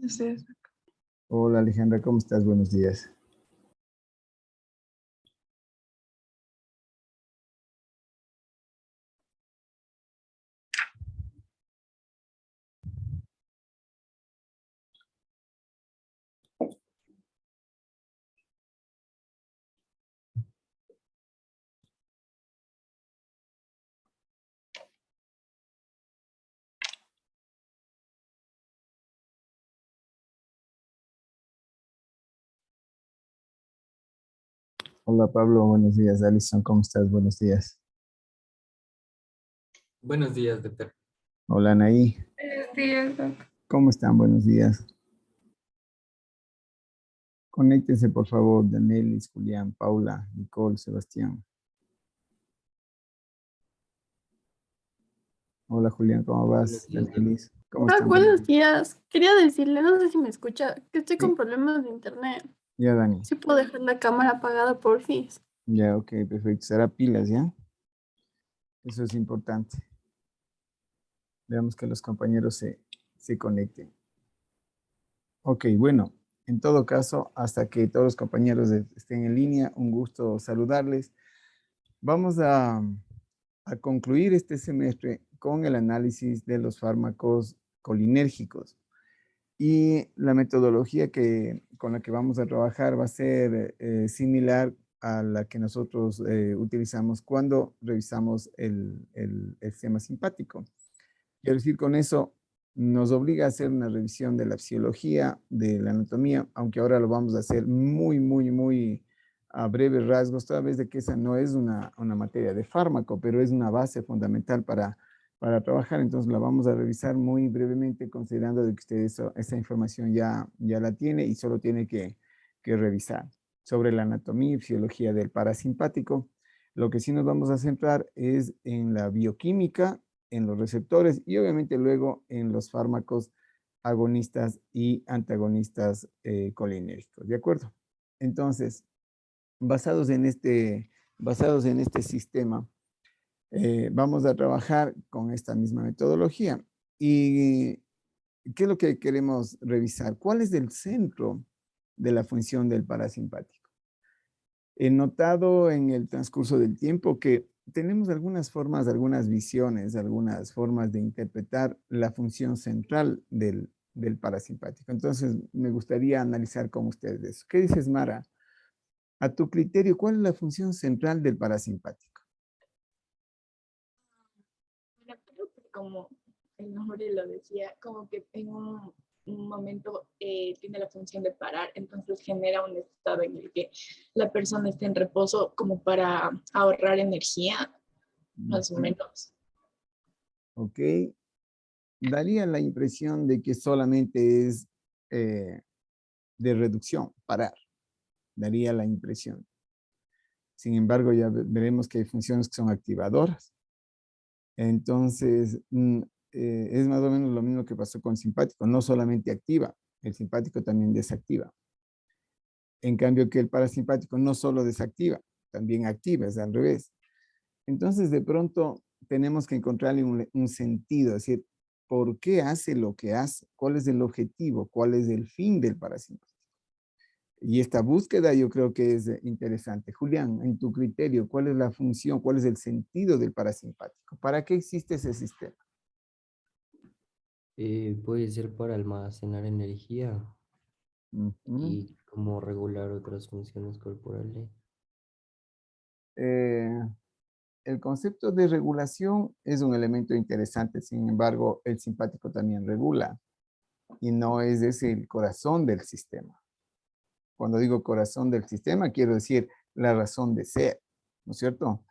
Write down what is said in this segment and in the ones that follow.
Sí. Hola Alejandra, ¿cómo estás? Buenos días. Hola Pablo, buenos días. Alison, ¿cómo estás? Buenos días. Buenos días, doctor. Hola Anaí, Buenos días, Doc. ¿cómo están? Buenos días. Conéctense por favor, Danelis, Julián, Paula, Nicole, Sebastián. Hola Julián, ¿cómo vas? Buenos días, doctor. Danelis, ¿cómo Doc, están? buenos días. Quería decirle, no sé si me escucha, que estoy con Sí, problemas de internet. ya Dani. Si puedo dejar la cámara apagada, por fin. Ya, ok, perfecto. Será pilas, ¿ya? Eso es importante. Veamos que los compañeros se conecten. Ok, bueno, en todo caso, hasta que todos los compañeros estén en línea, un gusto saludarles. Vamos a concluir este semestre con el análisis de los fármacos colinérgicos. Y la metodología con la que vamos a trabajar va a ser similar a la que nosotros utilizamos cuando revisamos el sistema simpático. Quiero decir, con eso nos obliga a hacer una revisión de la fisiología, de la anatomía, aunque ahora lo vamos a hacer muy a breves rasgos, toda vez de que esa no es una materia de fármaco, pero es una base fundamental para trabajar. Entonces la vamos a revisar muy brevemente, considerando de que usted esa información ya la tiene y solo tiene que revisar sobre la anatomía y fisiología del parasimpático. Lo que sí nos vamos a centrar es en la bioquímica, en los receptores y obviamente luego en los fármacos agonistas y antagonistas colinérgicos, ¿de acuerdo? Entonces, basados en este sistema, vamos a trabajar con esta misma metodología. ¿Y qué es lo que queremos revisar? ¿Cuál es el centro de la función del parasimpático? He notado en el transcurso del tiempo que tenemos algunas formas, algunas visiones, algunas formas de interpretar la función central del parasimpático. Entonces, me gustaría analizar con ustedes eso. ¿Qué dices, Mara? A tu criterio, ¿cuál es la función central del parasimpático? Bueno, creo que como el nombre lo decía, como que en un momento tiene la función de parar, entonces genera un estado en el que la persona está en reposo como para ahorrar energía, más o menos. Ok. Daría la impresión de que solamente es de reducción, parar. Daría la impresión. Sin embargo, ya veremos que hay funciones que son activadoras. Entonces, es más o menos lo mismo que pasó con el simpático. No solamente activa, el simpático también desactiva. En cambio que el parasimpático no solo desactiva, también activa, es al revés. Entonces, de pronto, tenemos que encontrarle un sentido, es decir, ¿por qué hace lo que hace? ¿Cuál es el objetivo? ¿Cuál es el fin del parasimpático? Y esta búsqueda yo creo que es interesante. Julián, en tu criterio, ¿cuál es la función, cuál es el sentido del parasimpático? ¿Para qué existe ese sistema? Puede ser para almacenar energía Ujú. y como regular otras funciones corporales. Eh, el concepto de regulación es un elemento interesante, sin embargo, el simpático también regula y no es ese el corazón del sistema. Cuando digo corazón del sistema, quiero decir la razón de ser, ¿no es cierto?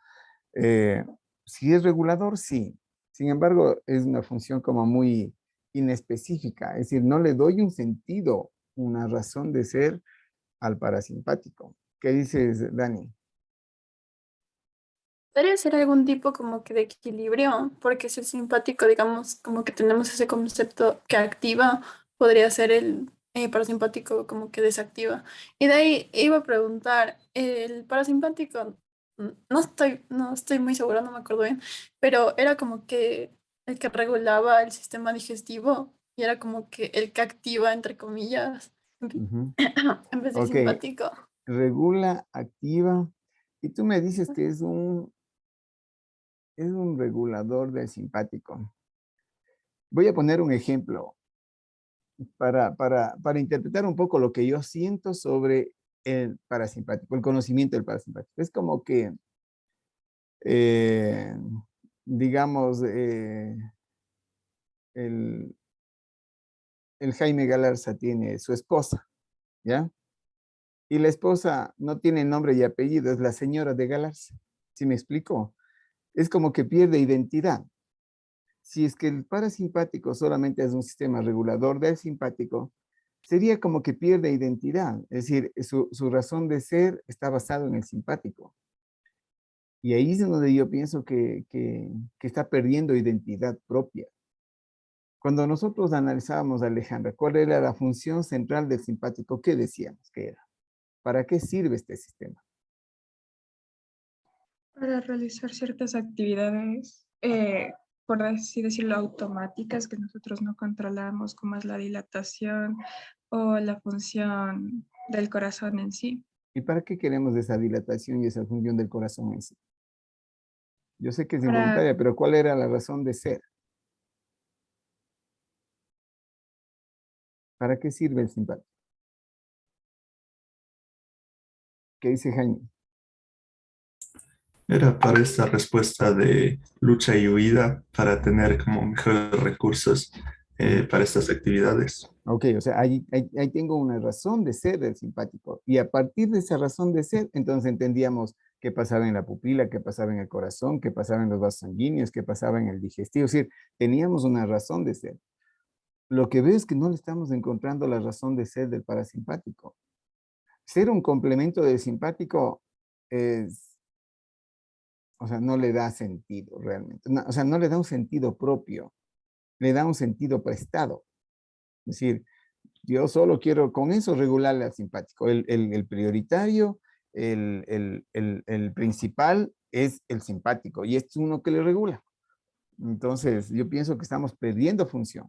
Eh, si es regulador, sí. Sin embargo, es una función como muy inespecífica, es decir, no le doy un sentido, una razón de ser al parasimpático. ¿Qué dices, Dani? Podría ser algún tipo como que de equilibrio, porque si es simpático, digamos, como que tenemos ese concepto que activa, podría ser el parasimpático como que desactiva. Y de ahí iba a preguntar, el parasimpático, no estoy muy segura, no me acuerdo bien, pero era como que el que regulaba el sistema digestivo, y era como que el que activa, entre comillas, Ujú. en vez de Ok, simpático. regula, activa. Y tú me dices que es un regulador del simpático. Voy a poner un ejemplo para interpretar un poco lo que yo siento sobre el parasimpático, el conocimiento del parasimpático. Es como que, eh, digamos, el, el Jaime Galarza tiene su esposa, ¿ya? Y la esposa no tiene nombre y apellido, es la señora de Galarza. ¿Sí me explico? Es como que pierde identidad. Si es que el parasimpático solamente es un sistema regulador del simpático, sería como que pierde identidad. Es decir, su razón de ser está basado en el simpático. Y ahí es donde yo pienso que está perdiendo identidad propia. Cuando nosotros analizábamos a Alejandra, ¿cuál era la función central del simpático? ¿Qué decíamos que era? ¿Para qué sirve este sistema? Para realizar ciertas actividades, por así decirlo, automáticas que nosotros no controlamos, como es la dilatación o la función del corazón en sí. ¿Y para qué queremos esa dilatación y esa función del corazón en sí? Yo sé que es Para, involuntaria, pero ¿cuál era la razón de ser? ¿Para qué sirve el simpático? ¿Qué dice Jaime? Era para esta respuesta de lucha y huida, para tener como mejores recursos para estas actividades. Ok, o sea, ahí tengo una razón de ser del simpático. Y a partir de esa razón de ser, entonces entendíamos qué pasaba en la pupila, qué pasaba en el corazón, qué pasaba en los vasos sanguíneos, qué pasaba en el digestivo. Es decir, teníamos una razón de ser. Lo que veo es que no le estamos encontrando la razón de ser del parasimpático. Ser un complemento del simpático es, o sea, no le da sentido realmente. No, o sea, no le da un sentido propio, le da un sentido prestado. Es decir, yo solo quiero con eso regularle al simpático. El prioritario, el principal es el simpático y es uno que le regula. Entonces, yo pienso que estamos perdiendo función.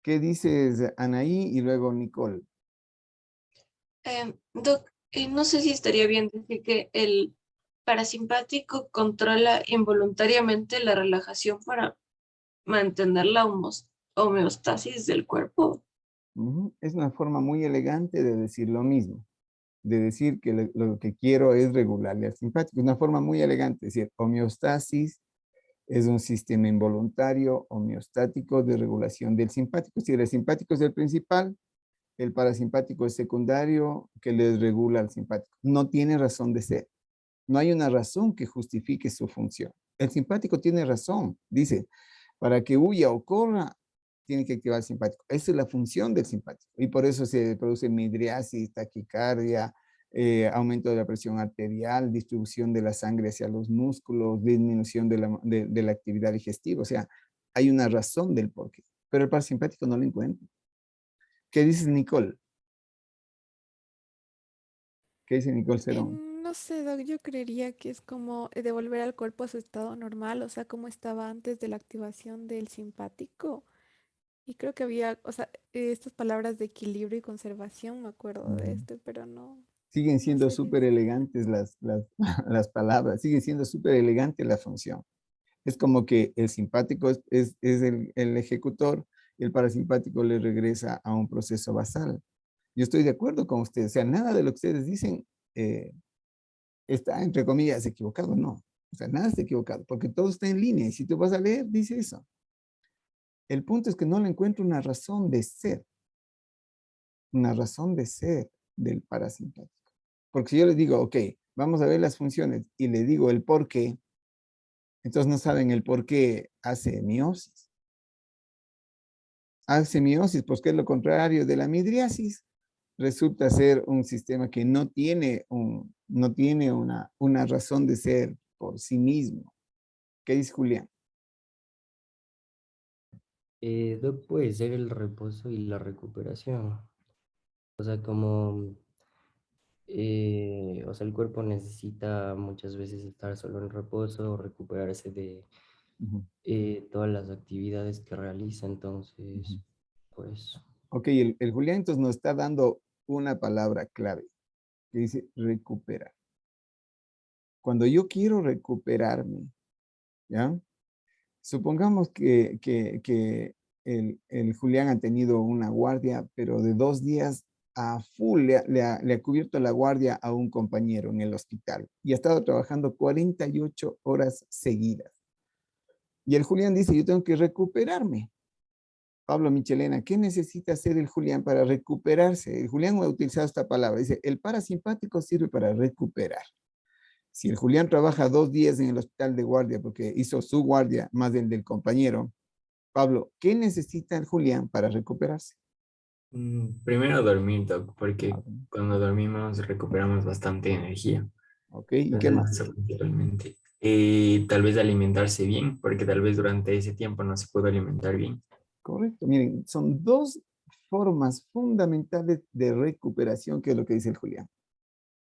¿Qué dices, Anaí y luego Nicole? Doc, no sé si estaría bien decir que el parasimpático controla involuntariamente la relajación para mantener la homeostasis del cuerpo. Es una forma muy elegante de decir lo mismo, de decir que lo que quiero es regularle al simpático. Es una forma muy elegante, es decir, homeostasis es un sistema involuntario homeostático de regulación del simpático. Si el simpático es el principal, el parasimpático es secundario que les regula al simpático. No tiene razón de ser. No hay una razón que justifique su función. El simpático tiene razón. Dice, para que huya o corra, tiene que activar el simpático. Esa es la función del simpático. Y por eso se produce midriasis, taquicardia, aumento de la presión arterial, distribución de la sangre hacia los músculos, disminución de la actividad digestiva. O sea, hay una razón del porqué. Pero el parasimpático no lo encuentra. ¿Qué dices, Nicole? ¿Qué dice Nicole Cerón? No sé, Doc, yo creería que es como devolver al cuerpo a su estado normal, o sea, como estaba antes de la activación del simpático. Y creo que había, o sea, estas palabras de equilibrio y conservación, me acuerdo de esto, pero no, Siguen no siendo sé bien súper si. elegantes las palabras, sigue siendo súper elegante la función. Es como que el simpático es el ejecutor y el parasimpático le regresa a un proceso basal. Yo estoy de acuerdo con ustedes, o sea, nada de lo que ustedes dicen eh, está, entre comillas, equivocado, no. O sea, nada está equivocado, porque todo está en línea y si tú vas a leer, dice eso. El punto es que no le encuentro una razón de ser del parasimpático. Porque si yo les digo, ok, vamos a ver las funciones y le digo el por qué, entonces no saben el por qué hace meiosis. Hace meiosis, pues que es lo contrario de la midriasis. Resulta ser un sistema que no tiene una razón de ser por sí mismo. ¿Qué dice Julián? Doc, puede ser el reposo y la recuperación. O sea, como, o sea, el cuerpo necesita muchas veces estar solo en reposo o recuperarse de Ujú, todas las actividades que realiza. ujú. Entonces, pues. Ok, el Julián entonces nos está dando una palabra clave que dice recuperar. Cuando yo quiero recuperarme, ¿ya? Supongamos que el Julián ha tenido una guardia, pero de 2 días a full le ha cubierto la guardia a un compañero en el hospital y ha estado trabajando 48 horas seguidas. Y el Julián dice, yo tengo que recuperarme. Pablo Michelena, ¿qué necesita hacer el Julián para recuperarse? El Julián ha utilizado esta palabra, dice, el parasimpático sirve para recuperar. Si el Julián trabaja 2 días en el hospital de guardia porque hizo su guardia más el del compañero, Pablo, ¿qué necesita el Julián para recuperarse? Primero dormir, Doc, Ah, porque cuando dormimos recuperamos bastante energía. ok, ¿y qué Entonces, más? eso principalmente. Y tal vez alimentarse bien, porque tal vez durante ese tiempo no se pudo alimentar bien. Correcto, miren, son dos formas fundamentales de recuperación, que es lo que dice el Julián.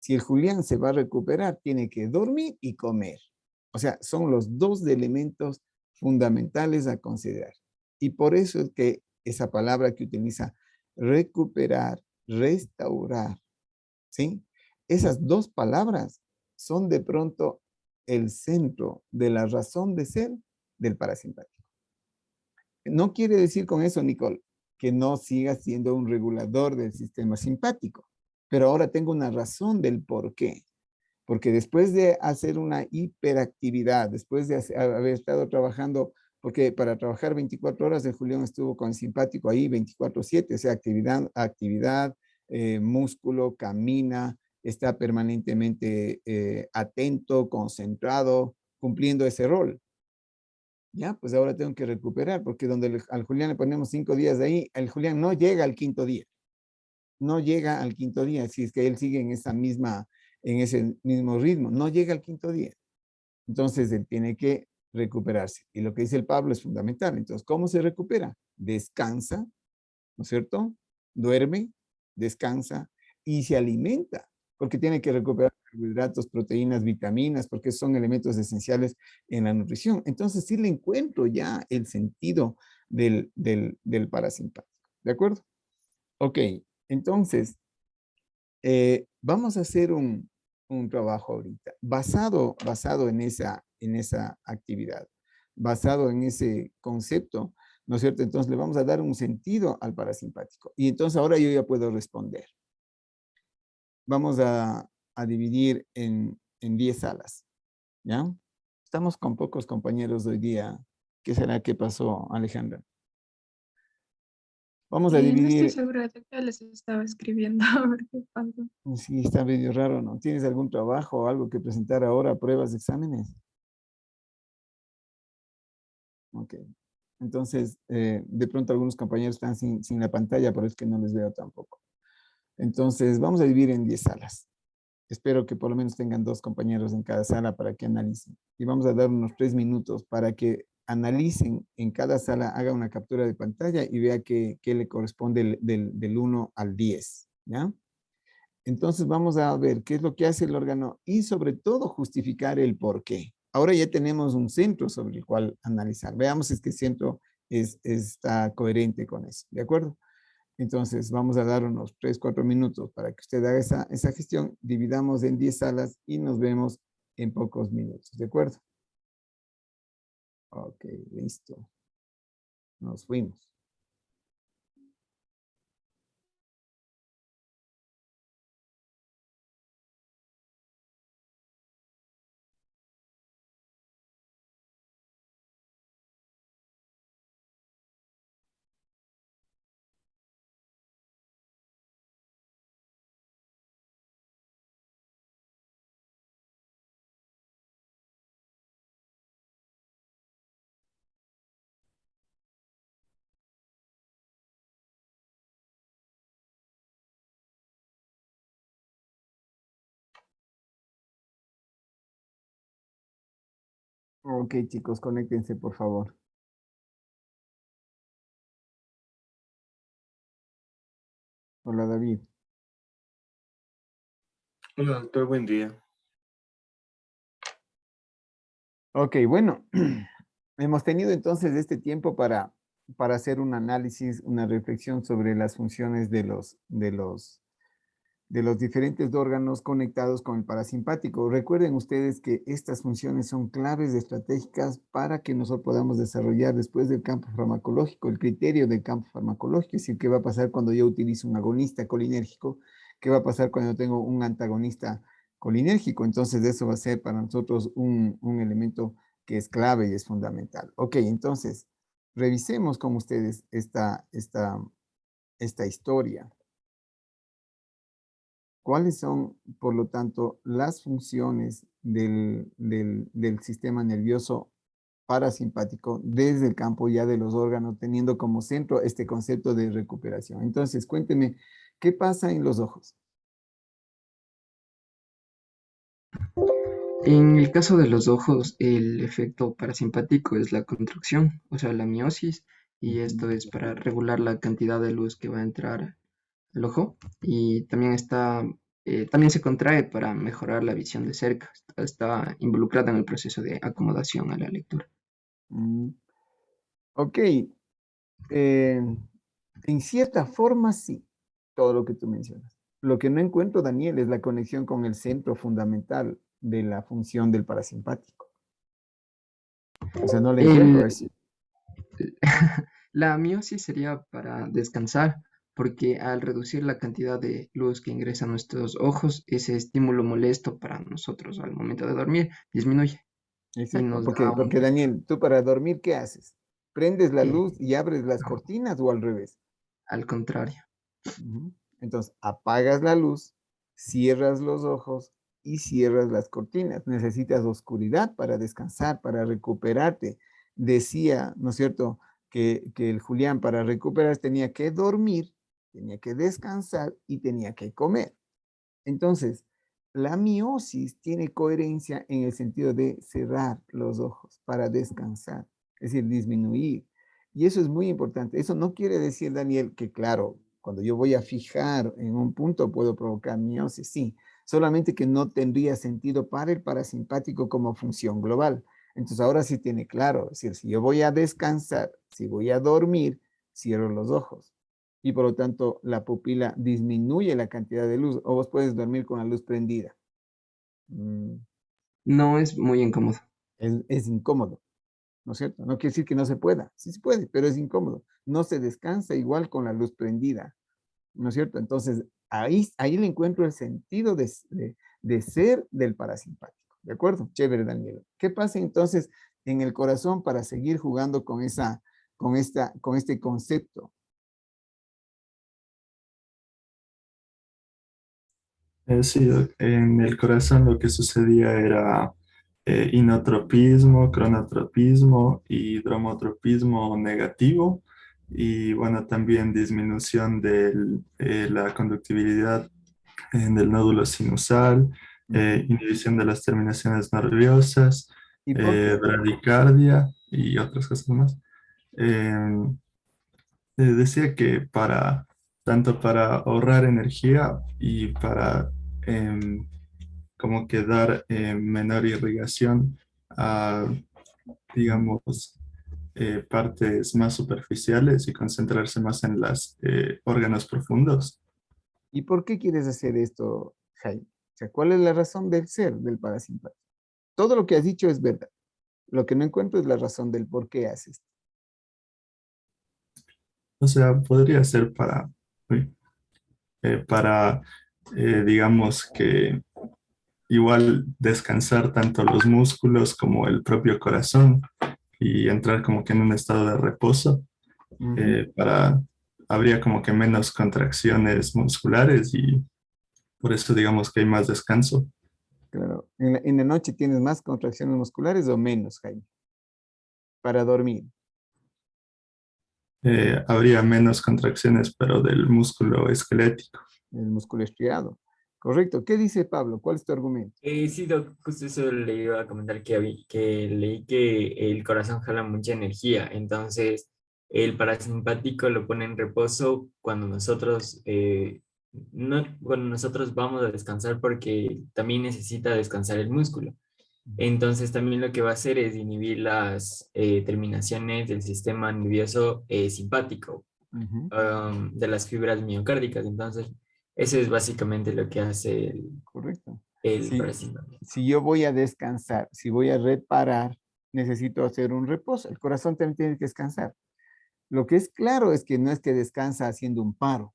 Si el Julián se va a recuperar, tiene que dormir y comer. O sea, son los dos elementos fundamentales a considerar. Y por eso es que esa palabra que utiliza recuperar, restaurar, ¿sí? Esas dos palabras son de pronto el centro de la razón de ser del parasimpático. No quiere decir con eso, Nicole, que no siga siendo un regulador del sistema simpático, pero ahora tengo una razón del por qué. Porque después de hacer una hiperactividad, después de haber estado trabajando, porque para trabajar 24 horas, el Julián estuvo con el simpático ahí 24/7, o sea, actividad, músculo, camina, está permanentemente atento, concentrado, cumpliendo ese rol. Ya, pues ahora tengo que recuperar, porque donde al Julián le ponemos 5 días de ahí, el Julián no llega al quinto día. No llega al quinto día, si es que él sigue en ese mismo ritmo, no llega al quinto día. Entonces él tiene que recuperarse. Y lo que dice el Pablo es fundamental. Entonces, ¿cómo se recupera? Descansa, ¿no es cierto? Duerme, descansa y se alimenta, porque tiene que recuperar carbohidratos, proteínas, vitaminas, porque son elementos esenciales en la nutrición. Entonces, sí le encuentro ya el sentido del parasimpático. ¿De acuerdo? Ok, entonces, vamos a hacer un trabajo ahorita, basado en esa actividad, basado en ese concepto, ¿no es cierto? Entonces le vamos a dar un sentido al parasimpático. Y entonces ahora yo ya puedo responder. Vamos a dividir en 10 salas, ¿ya? Estamos con pocos compañeros hoy día. ¿Qué será que pasó, Alejandra? Vamos a No estoy dividir. segura de qué les estaba escribiendo, a ver qué pasó. Sí, está medio raro, ¿no? ¿Tienes algún trabajo o algo que presentar ahora, pruebas, exámenes? Ok. Entonces, de pronto algunos compañeros están sin la pantalla, pero es que no les veo tampoco. Entonces, vamos a dividir en 10 salas. Espero que por lo menos tengan 2 compañeros en cada sala para que analicen. Y vamos a dar unos 3 minutos para que analicen en cada sala, haga una captura de pantalla y vea qué le corresponde del 1 al 10, ¿ya? Entonces vamos a ver qué es lo que hace el órgano y sobre todo justificar el por qué. Ahora ya tenemos un centro sobre el cual analizar. Veamos si es que el centro está coherente con eso. ¿De acuerdo? Entonces vamos a dar unos 3, 4 minutos para que usted haga esa gestión. Dividamos en 10 salas y nos vemos en pocos minutos. ¿De acuerdo? Ok, listo. Nos fuimos. Ok, chicos, conéctense, por favor. Hola, David. Hola, doctor, buen día. Ok, bueno, hemos tenido entonces este tiempo para para hacer un análisis, una reflexión sobre las funciones de los diferentes órganos conectados con el parasimpático. Recuerden ustedes que estas funciones son claves estratégicas para que nosotros podamos desarrollar después del campo farmacológico, el criterio del campo farmacológico, es decir, qué va a pasar cuando yo utilizo un agonista colinérgico, qué va a pasar cuando yo tengo un antagonista colinérgico. Entonces, eso va a ser para nosotros un elemento que es clave y es fundamental. Ok, entonces, revisemos con ustedes esta historia. ¿Cuáles son, por lo tanto, las funciones del sistema nervioso parasimpático desde el campo ya de los órganos, teniendo como centro este concepto de recuperación? Entonces, cuénteme, ¿qué pasa en los ojos? En el caso de los ojos, el efecto parasimpático es la contracción, o sea, la miosis, y esto es para regular la cantidad de luz que va a entrar al ojo, y también también se contrae para mejorar la visión de cerca. Está involucrada en el proceso de acomodación a la lectura. Ok, en cierta forma sí, todo lo que tú mencionas. Lo que no encuentro, Daniel, es la conexión con el centro fundamental de la función del parasimpático. O sea, no la encuentro El- así. La miosis sería para descansar, porque al reducir la cantidad de luz que ingresa a nuestros ojos, ese estímulo molesto para nosotros al momento de dormir disminuye y Exacto, nos da porque Daniel, tú para dormir, ¿qué haces? ¿Prendes la eh, luz y abres las no, cortinas o al revés? al contrario. Ujú. Entonces, apagas la luz, cierras los ojos y cierras las cortinas. Necesitas oscuridad para descansar, para recuperarte. Decía, ¿no es cierto?, que el Julián para recuperarse tenía que dormir, tenía que descansar y tenía que comer. Entonces, la miosis tiene coherencia en el sentido de cerrar los ojos para descansar, es decir, disminuir. Y eso es muy importante. Eso no quiere decir, Daniel, que claro, cuando yo voy a fijar en un punto puedo provocar miosis, sí, solamente que no tendría sentido para el parasimpático como función global. Entonces ahora sí tiene claro, es decir, si yo voy a descansar, si voy a dormir, cierro los ojos y por lo tanto la pupila disminuye la cantidad de luz o vos puedes dormir con la luz prendida. Mm, No es muy incómodo. es incómodo, ¿no es cierto? No quiere decir que no se pueda, sí se puede, pero es incómodo. No se descansa igual con la luz prendida, ¿no es cierto? Entonces, ahí le encuentro el sentido de ser del parasimpático, ¿de acuerdo? Chévere, Daniel. ¿Qué pasa entonces en el corazón para seguir jugando con este concepto? Sí, en el corazón lo que sucedía era inotropismo, cronotropismo y dromotropismo negativo. Y bueno, también disminución de la conductibilidad del nódulo sinusal, inhibición de las terminaciones nerviosas, ¿Y por qué? bradicardia y otras cosas más. Eh, Decía que tanto para ahorrar energía y para como que dar menor irrigación a, digamos, partes más superficiales y concentrarse más en los órganos profundos. ¿Y por qué quieres hacer esto, Jaime? O sea, ¿cuál es la razón del ser del parasimpático? Todo lo que has dicho es verdad. Lo que no encuentro es la razón del por qué haces. O sea, podría ser uy, para digamos que igual descansar tanto los músculos como el propio corazón y entrar como que en un estado de reposo para habría como que menos contracciones musculares y por eso digamos que hay más descanso. Claro. En la noche tienes más contracciones musculares o menos, Jaime, para dormir. Habría menos contracciones, pero del músculo esquelético. El músculo estriado. Correcto. ¿Qué dice Pablo? ¿Cuál es tu argumento? Sí, Doc, justo eso le iba a comentar que leí que el corazón jala mucha energía, entonces el parasimpático lo pone en reposo cuando nosotros, no, cuando nosotros vamos a descansar porque también necesita descansar el músculo. Entonces también lo que va a hacer es inhibir las terminaciones del sistema nervioso simpático, Ujú, de las fibras miocárdicas. Entonces, eso es básicamente lo que hace correcto. el Si, parasimpático. si yo voy a descansar, si voy a reparar, necesito hacer un reposo. El corazón también tiene que descansar. Lo que es claro es que no es que descansa haciendo un paro.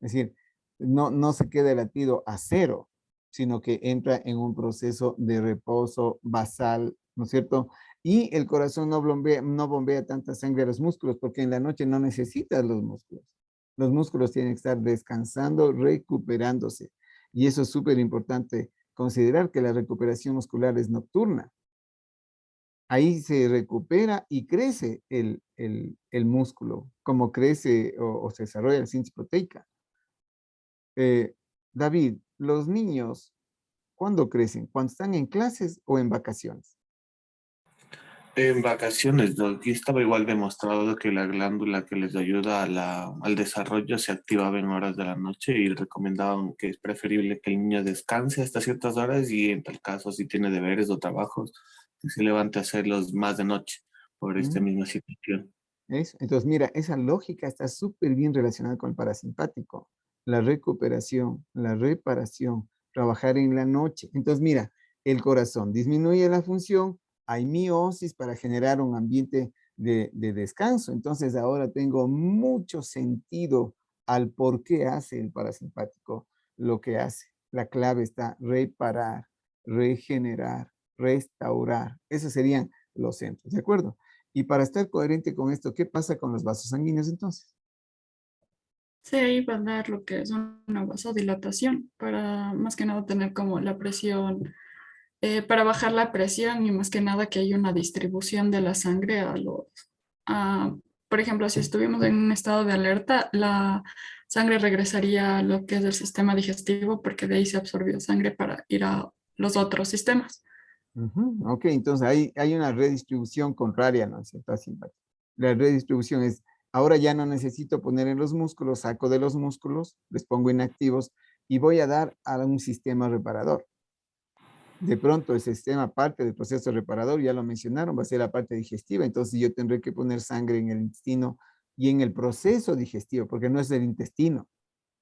Es decir, no se queda el latido a cero, sino que entra en un proceso de reposo basal, ¿no es cierto? Y el corazón no bombea tanta sangre a los músculos, porque en la noche no necesitas los músculos. Los músculos tienen que estar descansando, recuperándose. Y eso es súper importante considerar que la recuperación muscular es nocturna. Ahí se recupera y crece el músculo, como crece o se desarrolla la síntesis proteica. David, los niños, ¿cuándo crecen? ¿Cuando están en clases o en vacaciones? En vacaciones, ¿no? Aquí estaba igual demostrado que la glándula que les ayuda al desarrollo se activaba en horas de la noche y recomendaban que es preferible que el niño descanse hasta ciertas horas y en tal caso si tiene deberes o trabajos, que se levante a hacerlos más de noche por esta ¿Mm? misma situación. ¿Eso? Entonces, mira, esa lógica está súper bien relacionada con el parasimpático. La recuperación, la reparación, trabajar en la noche. Entonces, mira, el corazón disminuye la función, hay miosis para generar un ambiente de descanso. Entonces, ahora tengo mucho sentido al por qué hace el parasimpático lo que hace. La clave está reparar, regenerar, restaurar. Esos serían los centros, ¿de acuerdo? Y para estar coherente con esto, ¿qué pasa con los vasos sanguíneos entonces? Sí, ahí va a dar lo que es una vasodilatación para más que nada tener como la presión, para bajar la presión y más que nada que haya una distribución de la sangre a, por ejemplo, si estuvimos en un estado de alerta, la sangre regresaría a lo que es el sistema digestivo porque de ahí se absorbió sangre para ir a los otros sistemas. Ujú, ok, entonces hay una redistribución contraria, ¿no es cierto? A simpática. La redistribución es, ahora ya no necesito poner en los músculos, saco de los músculos, les pongo inactivos y voy a dar a un sistema reparador. De pronto el sistema, parte del proceso reparador, ya lo mencionaron, va a ser la parte digestiva, entonces yo tendré que poner sangre en el intestino y en el proceso digestivo, porque no es el intestino,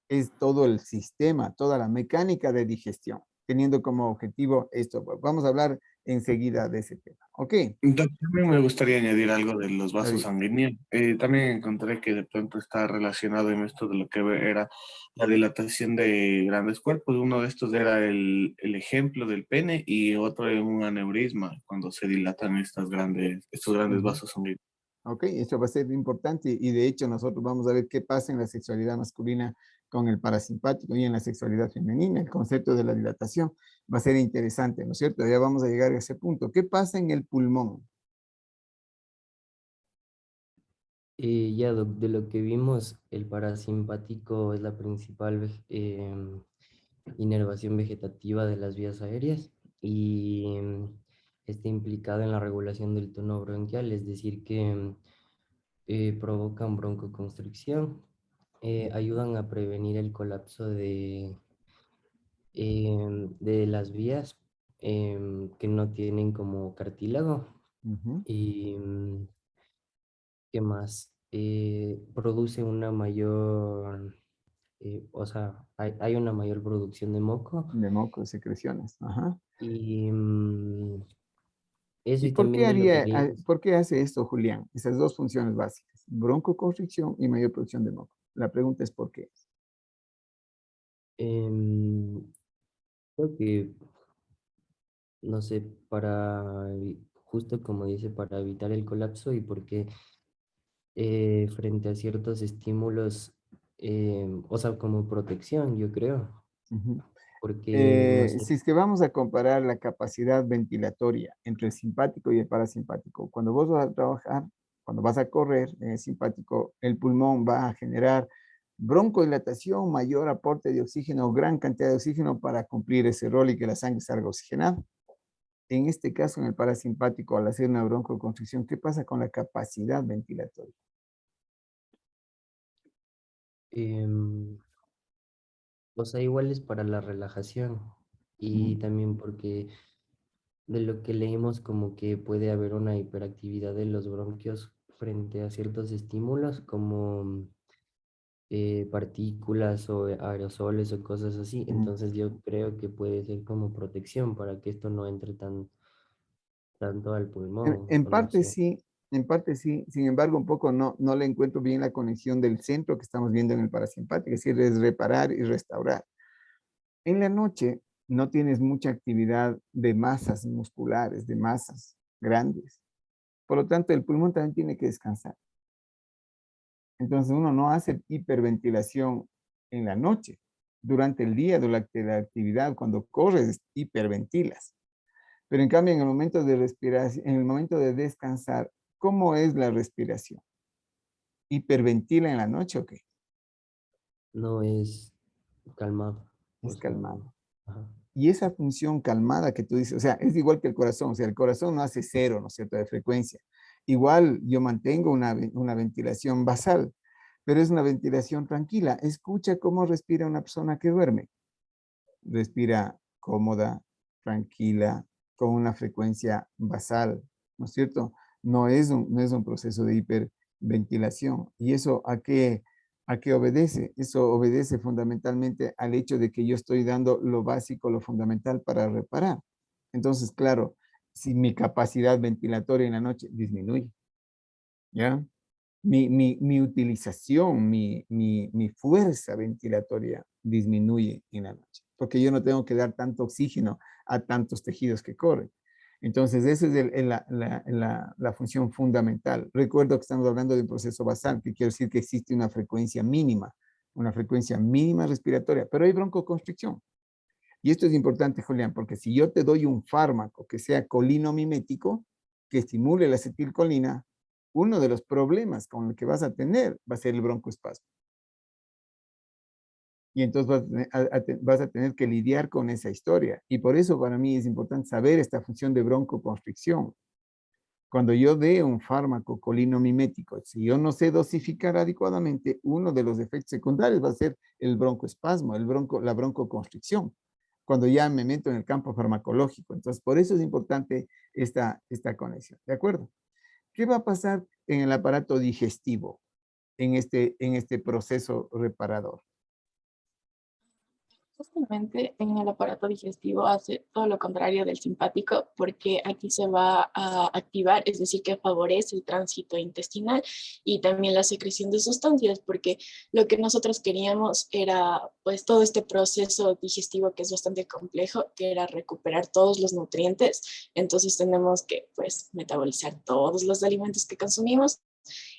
es todo el sistema, toda la mecánica de digestión, teniendo como objetivo esto. Vamos a hablar enseguida de ese tema. Ok, Entonces, también me gustaría añadir algo de los vasos David. sanguíneos. También encontré que de pronto está relacionado en esto de lo que era la dilatación de grandes cuerpos. Uno de estos era el ejemplo del pene y otro es un aneurisma, cuando se dilatan estos grandes Ujú. vasos sanguíneos. Ok, eso va a ser importante y de hecho nosotros vamos a ver qué pasa en la sexualidad masculina con el parasimpático y en la sexualidad femenina. El concepto de la dilatación va a ser interesante, ¿no es cierto? Ya vamos a llegar a ese punto. ¿Qué pasa en el pulmón? Ya, de lo que vimos, el parasimpático es la principal inervación vegetativa de las vías aéreas y está implicado en la regulación del tono bronquial, es decir, que provocan broncoconstricción, ayudan a prevenir el colapso de las vías que no tienen como cartílago Ujú. y ¿qué más? Produce una mayor, o sea, hay una mayor producción de moco De moco, secreciones. Ajá. y eso ¿Y y también de lo que leímos. por qué hace esto, Julián? Esas dos funciones básicas, broncoconstricción y mayor producción de moco. La pregunta es ¿por qué? em, Creo que, no sé, justo como dice, para evitar el colapso y porque frente a ciertos estímulos, o sea, como protección, yo creo, Ujú. porque, no sé, Si es que vamos a comparar la capacidad ventilatoria entre el simpático y el parasimpático, cuando vos vas a trabajar, cuando vas a correr en el simpático, el pulmón va a generar broncodilatación, mayor aporte de oxígeno, gran cantidad de oxígeno para cumplir ese rol y que la sangre salga oxigenada. En este caso, en el parasimpático, al hacer una broncoconstricción, ¿qué pasa con la capacidad ventilatoria? em, o sea, igual es para la relajación y Ujú. también porque de lo que leímos, como que puede haber una hiperactividad de los bronquios frente a ciertos estímulos, como partículas o aerosoles o cosas así. Entonces yo creo que puede ser como protección para que esto no entre tanto al pulmón, En o no parte sé. sí, en parte sí. Sin embargo, un poco no le encuentro bien la conexión del centro que estamos viendo en el parasimpático, es decir, es reparar y restaurar. En la noche no tienes mucha actividad de masas musculares, de masas grandes. Por lo tanto, el pulmón también tiene que descansar. Entonces uno no hace hiperventilación en la noche. Durante el día, durante la actividad, cuando corres, hiperventilas. Pero en cambio, en el momento de respiración, en el momento de descansar, ¿cómo es la respiración? ¿Hiperventila en la noche o qué? No es calmado, o Es sea, calmado. ajá. Y esa función calmada que tú dices, o sea, es igual que el corazón, o sea, el corazón no hace cero, ¿no es cierto?, de frecuencia. Igual yo mantengo una ventilación basal, pero es una ventilación tranquila. Escucha cómo respira una persona que duerme. Respira cómoda, tranquila, con una frecuencia basal, ¿no es cierto? No es un proceso de hiperventilación. ¿Y eso a qué obedece? Eso obedece fundamentalmente al hecho de que yo estoy dando lo básico, lo fundamental para reparar. Entonces, claro, si mi capacidad ventilatoria en la noche disminuye, ¿ya? Mi utilización, mi fuerza ventilatoria disminuye en la noche, porque yo no tengo que dar tanto oxígeno a tantos tejidos que corren. Entonces, esa es la función fundamental. Recuerdo que estamos hablando de un proceso basal, que quiere decir que existe una frecuencia mínima respiratoria, pero hay broncoconstricción. Y esto es importante, Julián, porque si yo te doy un fármaco que sea colinomimético, que estimule la acetilcolina, uno de los problemas con el que vas a tener va a ser el broncoespasmo. Y entonces vas a tener que lidiar con esa historia. Y por eso para mí es importante saber esta función de broncoconstricción. Cuando yo dé un fármaco colinomimético, si yo no sé dosificar adecuadamente, uno de los efectos secundarios va a ser el broncoespasmo, la broncoconstricción, cuando ya me meto en el campo farmacológico. Entonces, por eso es importante esta conexión. ¿De acuerdo? ¿Qué va a pasar en el aparato digestivo en este proceso reparador? Justamente en el aparato digestivo hace todo lo contrario del simpático porque aquí se va a activar, es decir, que favorece el tránsito intestinal y también la secreción de sustancias porque lo que nosotros queríamos era pues todo este proceso digestivo que es bastante complejo, que era recuperar todos los nutrientes, entonces tenemos que pues metabolizar todos los alimentos que consumimos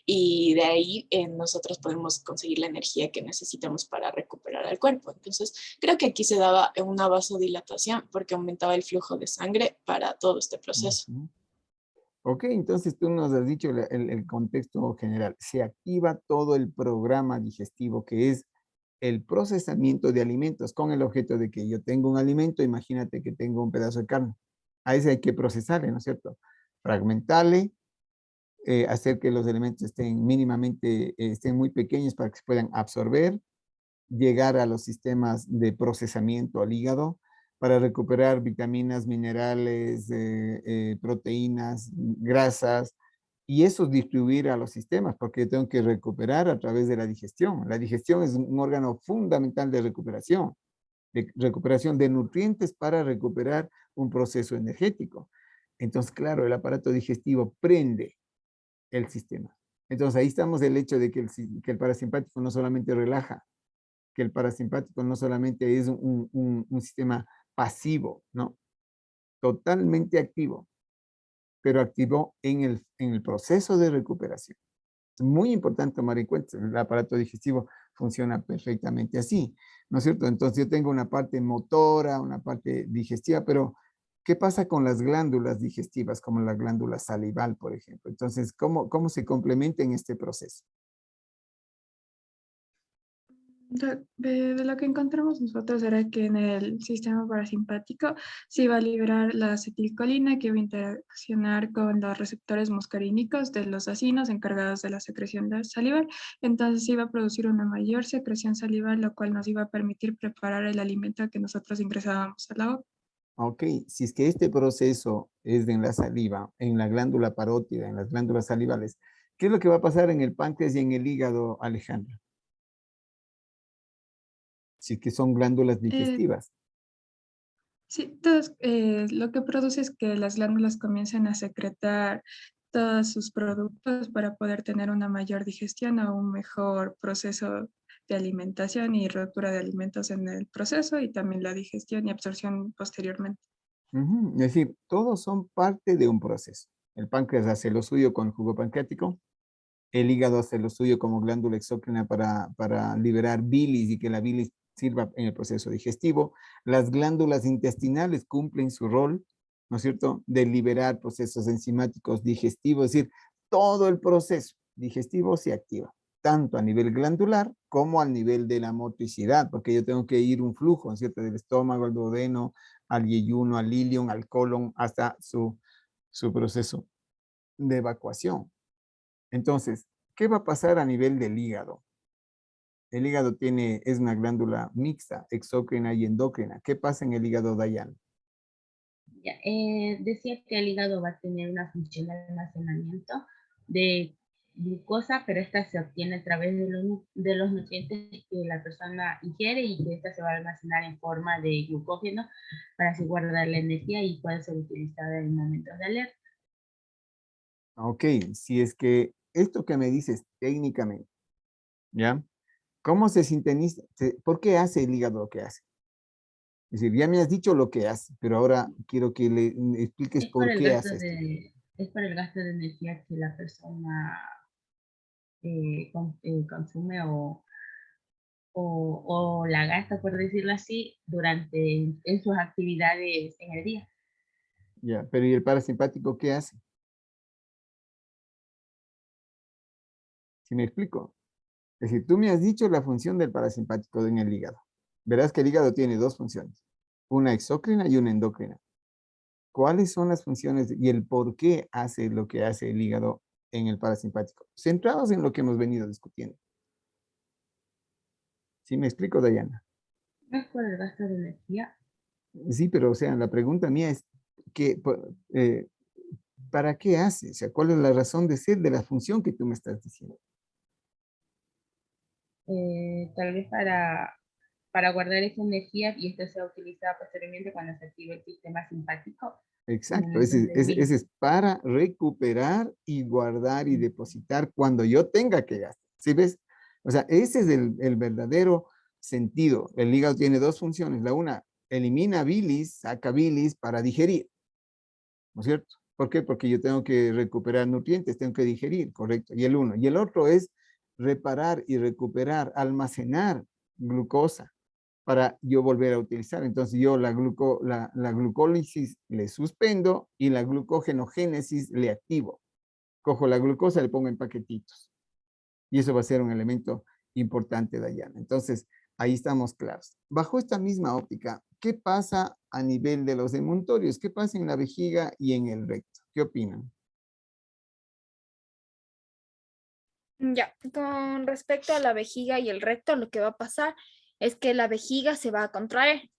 y de ahí nosotros podemos conseguir la energía que necesitamos para recuperar al cuerpo. Entonces, creo que aquí se daba una vasodilatación porque aumentaba el flujo de sangre para todo este proceso. Ok, entonces tú nos has dicho el contexto general. Se activa todo el programa digestivo que es el procesamiento de alimentos con el objeto de que yo tengo un alimento, imagínate que tengo un pedazo de carne. A ese hay que procesarle, ¿no es cierto? Fragmentarle, hacer que los elementos estén mínimamente, estén muy pequeños para que se puedan absorber, llegar a los sistemas de procesamiento al hígado para recuperar vitaminas, minerales, proteínas, grasas, y eso distribuir a los sistemas, porque yo tengo que recuperar a través de la digestión. La digestión es un órgano fundamental de recuperación de nutrientes para recuperar un proceso energético. Entonces, claro, el aparato digestivo prende el sistema. Entonces, ahí estamos el hecho de que el parasimpático no solamente relaja, que el parasimpático no solamente es un sistema pasivo, ¿no? Totalmente activo, pero activo en el proceso de recuperación. Es muy importante tomar en cuenta, el aparato digestivo funciona perfectamente así, ¿no es cierto? Entonces yo tengo una parte motora, una parte digestiva, pero ¿qué pasa con las glándulas digestivas, como la glándula salival, por ejemplo? Entonces, ¿cómo se complementa en este proceso? De lo que encontramos nosotros era que en el sistema parasimpático se iba a liberar la acetilcolina que iba a interaccionar con los receptores muscarínicos de los acinos encargados de la secreción de salival. Entonces se iba a producir una mayor secreción salival, lo cual nos iba a permitir preparar el alimento que nosotros ingresábamos a la boca. Ok, si es que este proceso es en la saliva, en la glándula parótida, en las glándulas salivales, ¿qué es lo que va a pasar en el páncreas y en el hígado, Alejandra? Si es que son glándulas Eh, digestivas. sí, lo que produce es que las glándulas comiencen a secretar todos sus productos para poder tener una mayor digestión o un mejor proceso de alimentación y rotura de alimentos en el proceso y también la digestión y absorción posteriormente. Ujú, es decir, todos son parte de un proceso. El páncreas hace lo suyo con el jugo pancreático, el hígado hace lo suyo como glándula exócrina para liberar bilis y que la bilis sirva en el proceso digestivo. Las glándulas intestinales cumplen su rol, ¿no es cierto?, de liberar procesos enzimáticos digestivos, es decir, todo el proceso digestivo se activa, tanto a nivel glandular como al nivel de la motricidad, porque yo tengo que ir un flujo, ¿no es cierto?, del estómago al duodeno, al yeyuno, al ilion, al colon, hasta su proceso de evacuación. Entonces, ¿qué va a pasar a nivel del hígado? El hígado es una glándula mixta, exócrina y endócrina. ¿Qué pasa en el hígado, Dayan? Ya, decía que el hígado va a tener una función de almacenamiento de glucosa, pero esta se obtiene a través de los nutrientes que la persona ingiere y que esta se va a almacenar en forma de glucógeno para así guardar la energía y puede ser utilizada en momentos de alerta. Ok, si es que esto que me dices técnicamente, ¿ya? ¿Cómo se sintoniza? ¿Por qué hace el hígado lo que hace? Es decir, ya me has dicho lo que hace, pero ahora quiero que le expliques Es por por el qué gasto hace esto. es por el gasto de energía que la persona consume o la gasta, por decirlo así, durante en sus actividades en el día. Ya, pero ¿y el parasimpático qué hace? ¿Sí me explico? Es decir, tú me has dicho la función del parasimpático en el hígado. Verás que el hígado tiene dos funciones, una exócrina y una endócrina. ¿Cuáles son las funciones y el por qué hace lo que hace el hígado en el parasimpático? Centrados en lo que hemos venido discutiendo. ¿Sí me explico, Dayana? No es por el gasto de energía. Sí, pero o sea, la pregunta mía es, que, ¿para qué hace? O sea, ¿cuál es la razón de ser de la función que tú me estás diciendo? Tal vez para guardar esa energía y esta sea utilizada posteriormente cuando se active el sistema simpático en Exacto, momentos débiles. ese es para recuperar y guardar y depositar cuando yo tenga que gastar. ¿Sí ves? O sea, ese es el verdadero sentido. El hígado tiene dos funciones. La una, elimina bilis, saca bilis para digerir, ¿no es cierto? ¿Por qué? Porque yo tengo que recuperar nutrientes, tengo que digerir, correcto. Y el uno. Y el otro es reparar y recuperar, almacenar glucosa para yo volver a utilizar. Entonces yo la glucólisis le suspendo y la glucogenogénesis le activo. Cojo la glucosa, le pongo en paquetitos. Y eso va a ser un elemento importante, Dayana. Entonces, ahí estamos claros. Bajo esta misma óptica, ¿qué pasa a nivel de los emuntorios? ¿Qué pasa en la vejiga y en el recto? ¿Qué opinan? Ya, con respecto a la vejiga y el recto, lo que va a pasar es que la vejiga se va a contraer,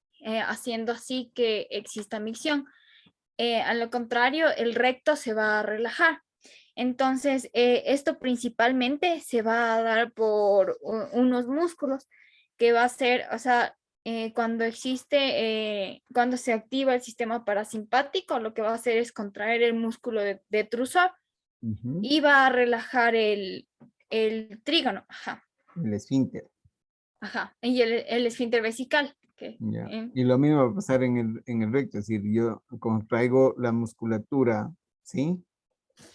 haciendo así que exista micción. A lo contrario, el recto se va a relajar. Entonces, esto principalmente se va a dar por unos músculos que va a ser, o sea, cuando se activa el sistema parasimpático, lo que va a hacer es contraer el músculo de trusor Ujú. y va a relajar el trígono, ajá, El esfínter. ajá, y el esfínter vesical, que, Ya. Y lo mismo va a pasar en el recto, es decir, yo contraigo la musculatura, ¿sí?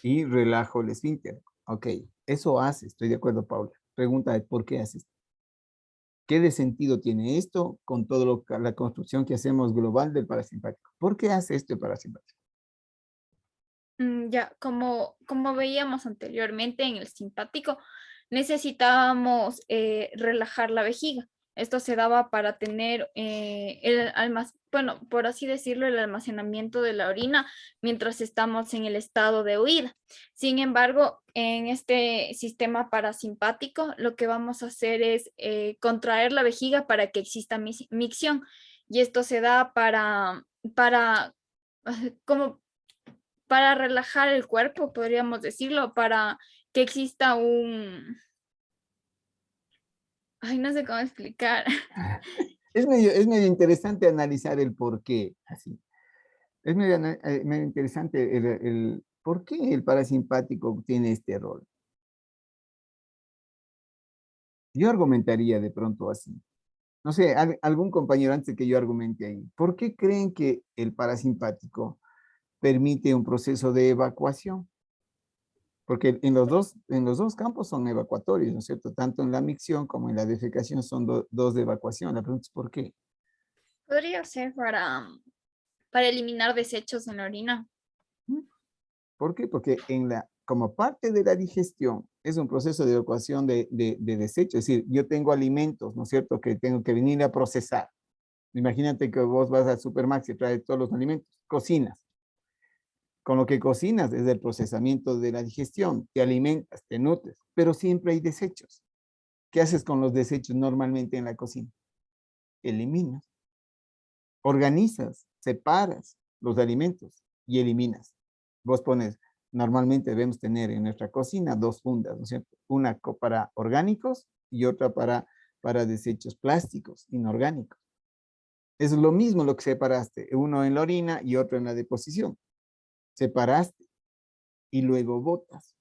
Y relajo el esfínter. Ok, eso hace, estoy de acuerdo, Paula. Pregunta de por qué haces. ¿Qué de sentido tiene esto con todo la construcción que hacemos global del parasimpático? ¿Por qué hace esto el parasimpático? Ya, como veíamos anteriormente en el simpático, necesitábamos relajar la vejiga. Esto se daba para tener bueno, por así decirlo, el almacenamiento de la orina mientras estamos en el estado de huida. Sin embargo, en este sistema parasimpático, lo que vamos a hacer es contraer la vejiga para que exista micción. Y esto se da para, como para relajar el cuerpo, podríamos decirlo, para que exista ay, no sé cómo explicar. Es medio interesante analizar el por qué, así. Es medio interesante el por qué el parasimpático tiene este rol. Yo argumentaría de pronto así. No sé, algún compañero antes de que yo argumente ahí. ¿Por qué creen que el parasimpático permite un proceso de evacuación? Porque en los dos campos son evacuatorios, ¿no es cierto? Tanto en la micción como en la defecación son dos de evacuación. La pregunta es ¿por qué? Podría ser para eliminar desechos en la orina. ¿Por qué? Porque como parte de la digestión es un proceso de evacuación de desechos. Es decir, yo tengo alimentos, ¿no es cierto?, que tengo que venir a procesar. Imagínate que vos vas al Supermax y traes todos los alimentos, cocinas. Con lo que cocinas es el procesamiento de la digestión, te alimentas, te nutres, pero siempre hay desechos. ¿Qué haces con los desechos normalmente en la cocina? Eliminas. Organizas, separas los alimentos y eliminas. Vos pones, normalmente debemos tener en nuestra cocina dos fundas, ¿no es cierto? Una para orgánicos y otra para desechos plásticos, inorgánicos. Es lo mismo lo que separaste, uno en la orina y otro en la deposición. Separaste y luego botas.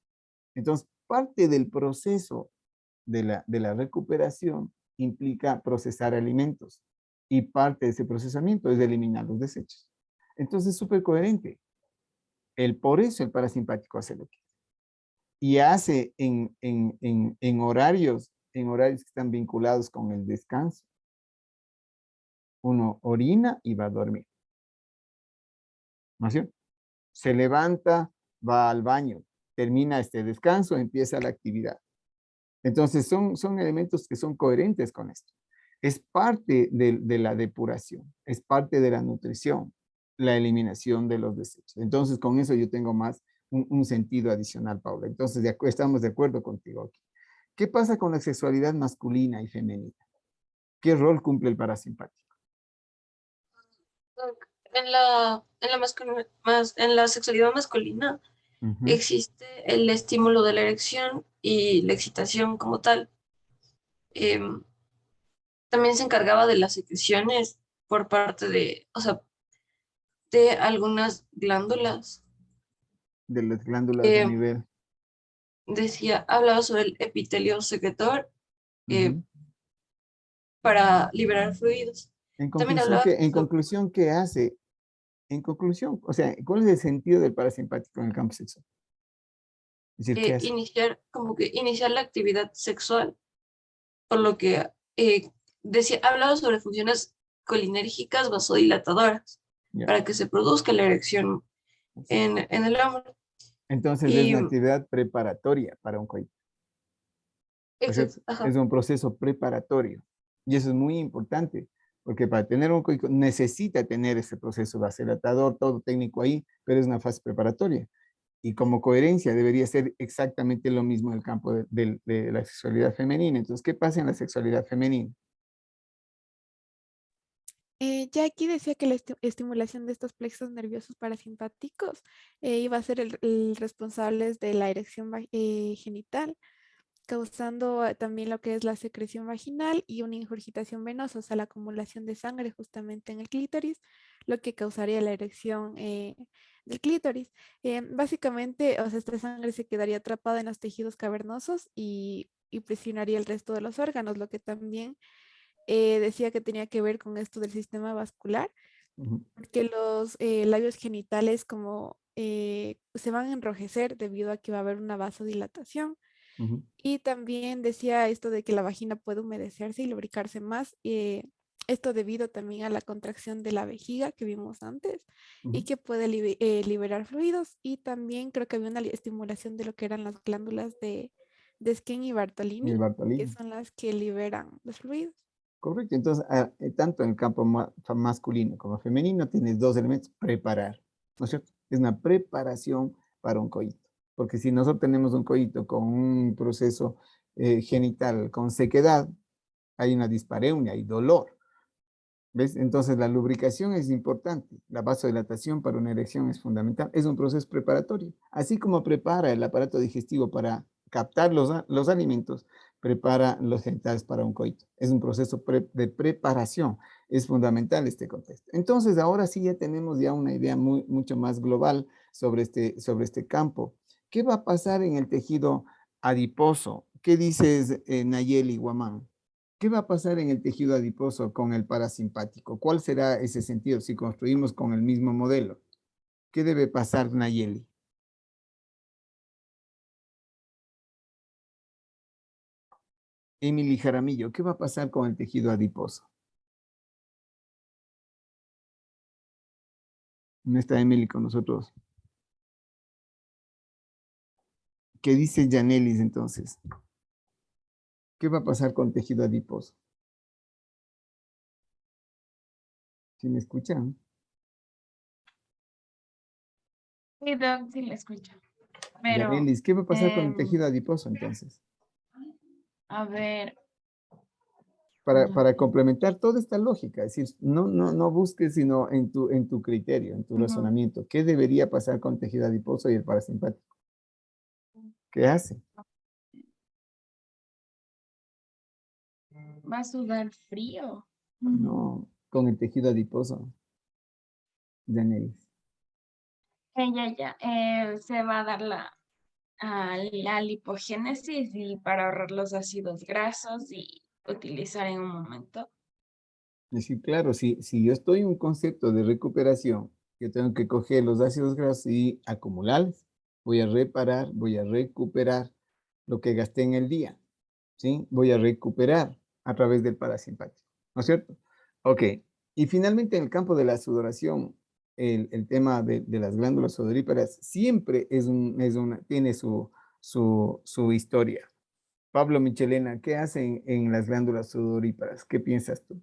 Entonces, parte del proceso de la recuperación implica procesar alimentos y parte de ese procesamiento es eliminar los desechos. Entonces, es súper coherente. Por eso el parasimpático hace lo que hace. Y hace en horarios que están vinculados con el descanso. Uno orina y va a dormir. ¿No es cierto? Se levanta, va al baño, termina este descanso, empieza la actividad. Entonces son elementos que son coherentes con esto. Es parte de la depuración, es parte de la nutrición, la eliminación de los desechos. Entonces con eso yo tengo más un sentido adicional, Paula. Entonces estamos de acuerdo contigo aquí. ¿Qué pasa con la sexualidad masculina y femenina? ¿Qué rol cumple el parasimpático? En la sexualidad masculina existe el estímulo de la erección y la excitación como tal. También se encargaba de las secreciones por parte o sea, de algunas glándulas. De las glándulas a nivel. Hablaba sobre el epitelio secretor para liberar fluidos. En También conclusión, hablaba ¿qué hace? En conclusión, o sea, ¿cuál es el sentido del parasimpático en el campo sexual? Es decir, ¿qué hace? iniciar la actividad sexual, por lo que hablaba sobre funciones colinérgicas vasodilatadoras para que se produzca la erección en el hombre. Entonces es una actividad preparatoria para un coito. Es un proceso preparatorio. Y eso es muy importante, porque para tener un coito necesita tener ese proceso vasodilatador, todo técnico ahí, pero es una fase preparatoria. Y como coherencia debería ser exactamente lo mismo en el campo de la sexualidad femenina. Entonces, ¿qué pasa en la sexualidad femenina? Ya aquí decía que la estimulación de estos plexos nerviosos parasimpáticos iba a ser el responsable de la erección genital, causando también lo que es la secreción vaginal y una ingurgitación venosa, o sea, la acumulación de sangre justamente en el clítoris, lo que causaría la erección del clítoris. Básicamente, o sea, esta sangre se quedaría atrapada en los tejidos cavernosos y presionaría el resto de los órganos, lo que también decía que tenía que ver con esto del sistema vascular, porque los labios genitales como se van a enrojecer debido a que va a haber una vasodilatación. Y también decía esto de que la vagina puede humedecerse y lubricarse más, esto debido también a la contracción de la vejiga que vimos antes y que puede liberar fluidos. Y también creo que había una estimulación de lo que eran las glándulas de Skene y Bartolini, que son las que liberan los fluidos. Correcto, entonces tanto en el campo masculino como femenino tienes dos elementos, preparar, ¿no es cierto? Es una preparación para un coito, porque si nosotros tenemos un coito con un proceso genital con sequedad, hay una dispareunia, hay dolor. ¿Ves? Entonces la lubricación es importante. La vasodilatación para una erección es fundamental. Es un proceso preparatorio. Así como prepara el aparato digestivo para captar los alimentos, prepara los genitales para un coito. Es un proceso de preparación. Es fundamental este contexto. Entonces ahora sí ya tenemos ya una idea mucho más global sobre este campo. ¿Qué va a pasar en el tejido adiposo? ¿Qué dices, Nayeli Guamán? ¿Qué va a pasar en el tejido adiposo con el parasimpático? ¿Cuál será ese sentido si construimos con el mismo modelo? ¿Qué debe pasar, Nayeli? Emily Jaramillo, ¿qué va a pasar con el tejido adiposo? No está Emily con nosotros. ¿Qué dice Janelis entonces? ¿Qué va a pasar con el tejido adiposo? ¿Sí me escuchan? Sí, Doc, sí le escucho. Pero, Janelis, ¿qué va a pasar con el tejido adiposo entonces? a ver, Para complementar toda esta lógica, es decir, no busques sino en tu criterio, en tu razonamiento. ¿Qué debería pasar con el tejido adiposo y el parasimpático? ¿Qué hace? va a sudar frío. No, con el tejido adiposo, Janelis. Se va a dar la lipogénesis y para ahorrar los ácidos grasos y utilizar en un momento. Es decir, claro, si yo estoy en un concepto de recuperación, yo tengo que coger los ácidos grasos y acumularlos. Voy a reparar, voy a recuperar lo que gasté en el día, ¿sí? Voy a recuperar a través del parasimpático, ¿no es cierto? Ok, y finalmente en el campo de la sudoración, el tema de las glándulas sudoríparas siempre tiene su historia. Pablo Michelena, ¿qué hacen en las glándulas sudoríparas? ¿Qué piensas tú?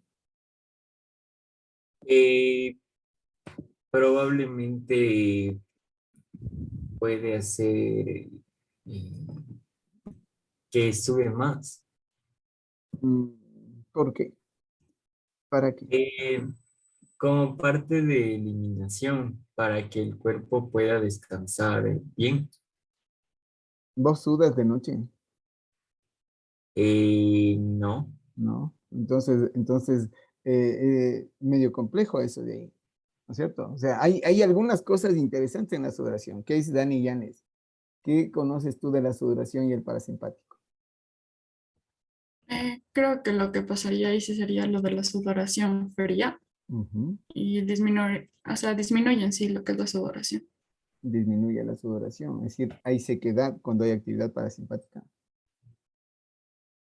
Probablemente puede hacer eh, que sube más. ¿Por qué? ¿Para qué? Como parte de eliminación, para que el cuerpo pueda descansar bien. ¿Vos sudas de noche? No. No. Entonces medio complejo eso de ahí, ¿no es cierto? O sea, hay algunas cosas interesantes en la sudoración. ¿Qué dice Dani Llanes? ¿Qué conoces tú de la sudoración y el parasimpático? Creo que lo que pasaría ahí sí sería lo de la sudoración fría Ujú. y disminuir, o sea, disminuye en sí lo que es la sudoración. Disminuye la sudoración, es decir, hay sequedad cuando hay actividad parasimpática.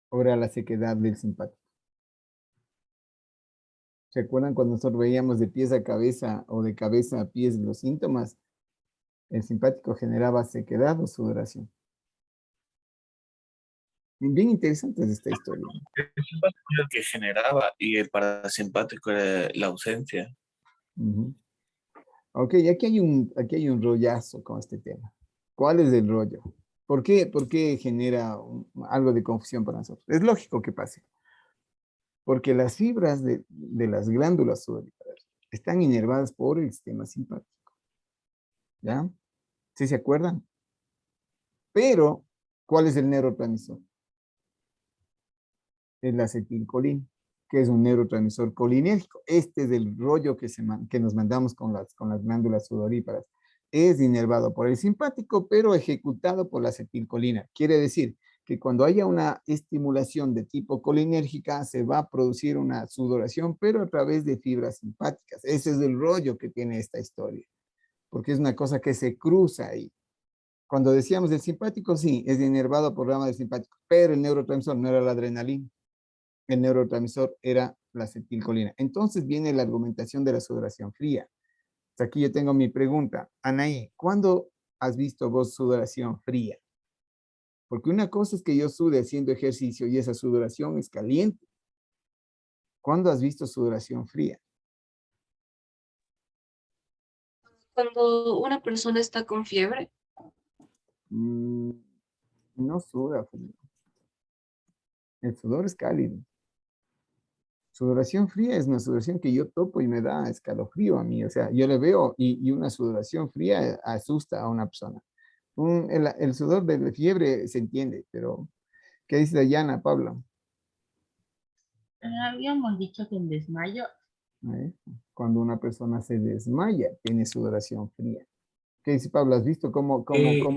Ahora la sequedad del simpático. ¿Se acuerdan cuando nosotros veíamos de pies a cabeza o de cabeza a pies los síntomas? El simpático generaba sequedad o sudoración. Bien interesante es esta historia. El simpático era el que generaba y el parasimpático era la ausencia. Ujú. Ok, aquí hay un rollazo con este tema. ¿Cuál es el rollo? ¿Por qué genera algo de confusión para nosotros? Es lógico que pase. Porque las fibras de las glándulas sudoríparas están inervadas por el sistema simpático. ¿Ya? ¿Sí se acuerdan? Pero, ¿cuál es el neurotransmisor? Es la acetilcolina, que es un neurotransmisor colinérgico. Este es el rollo que nos mandamos con las glándulas sudoríparas. Es inervado por el simpático, pero ejecutado por la acetilcolina. Quiere decir que cuando haya una estimulación de tipo colinérgica, se va a producir una sudoración, pero a través de fibras simpáticas. Ese es el rollo que tiene esta historia, porque es una cosa que se cruza ahí. Cuando decíamos el simpático, sí, es inervado por rama del simpático, pero el neurotransmisor no era la adrenalina. El neurotransmisor era la acetilcolina. Entonces viene la argumentación de la sudoración fría. Aquí yo tengo mi pregunta. Anaí, ¿cuándo has visto vos sudoración fría? Porque una cosa es que yo sude haciendo ejercicio y esa sudoración es caliente. ¿Cuándo has visto sudoración fría? Cuando una persona está con fiebre, No suda frío. El sudor es cálido. Sudoración fría es una sudoración que yo topo y me da escalofrío a mí. O sea, yo le veo y una sudoración fría asusta a una persona. El sudor de la fiebre se entiende, pero ¿qué dice Dayana, Pablo? Habíamos dicho que en desmayo. ¿Eh? Cuando una persona se desmaya, tiene sudoración fría. ¿Qué dice Pablo? ¿Has visto cómo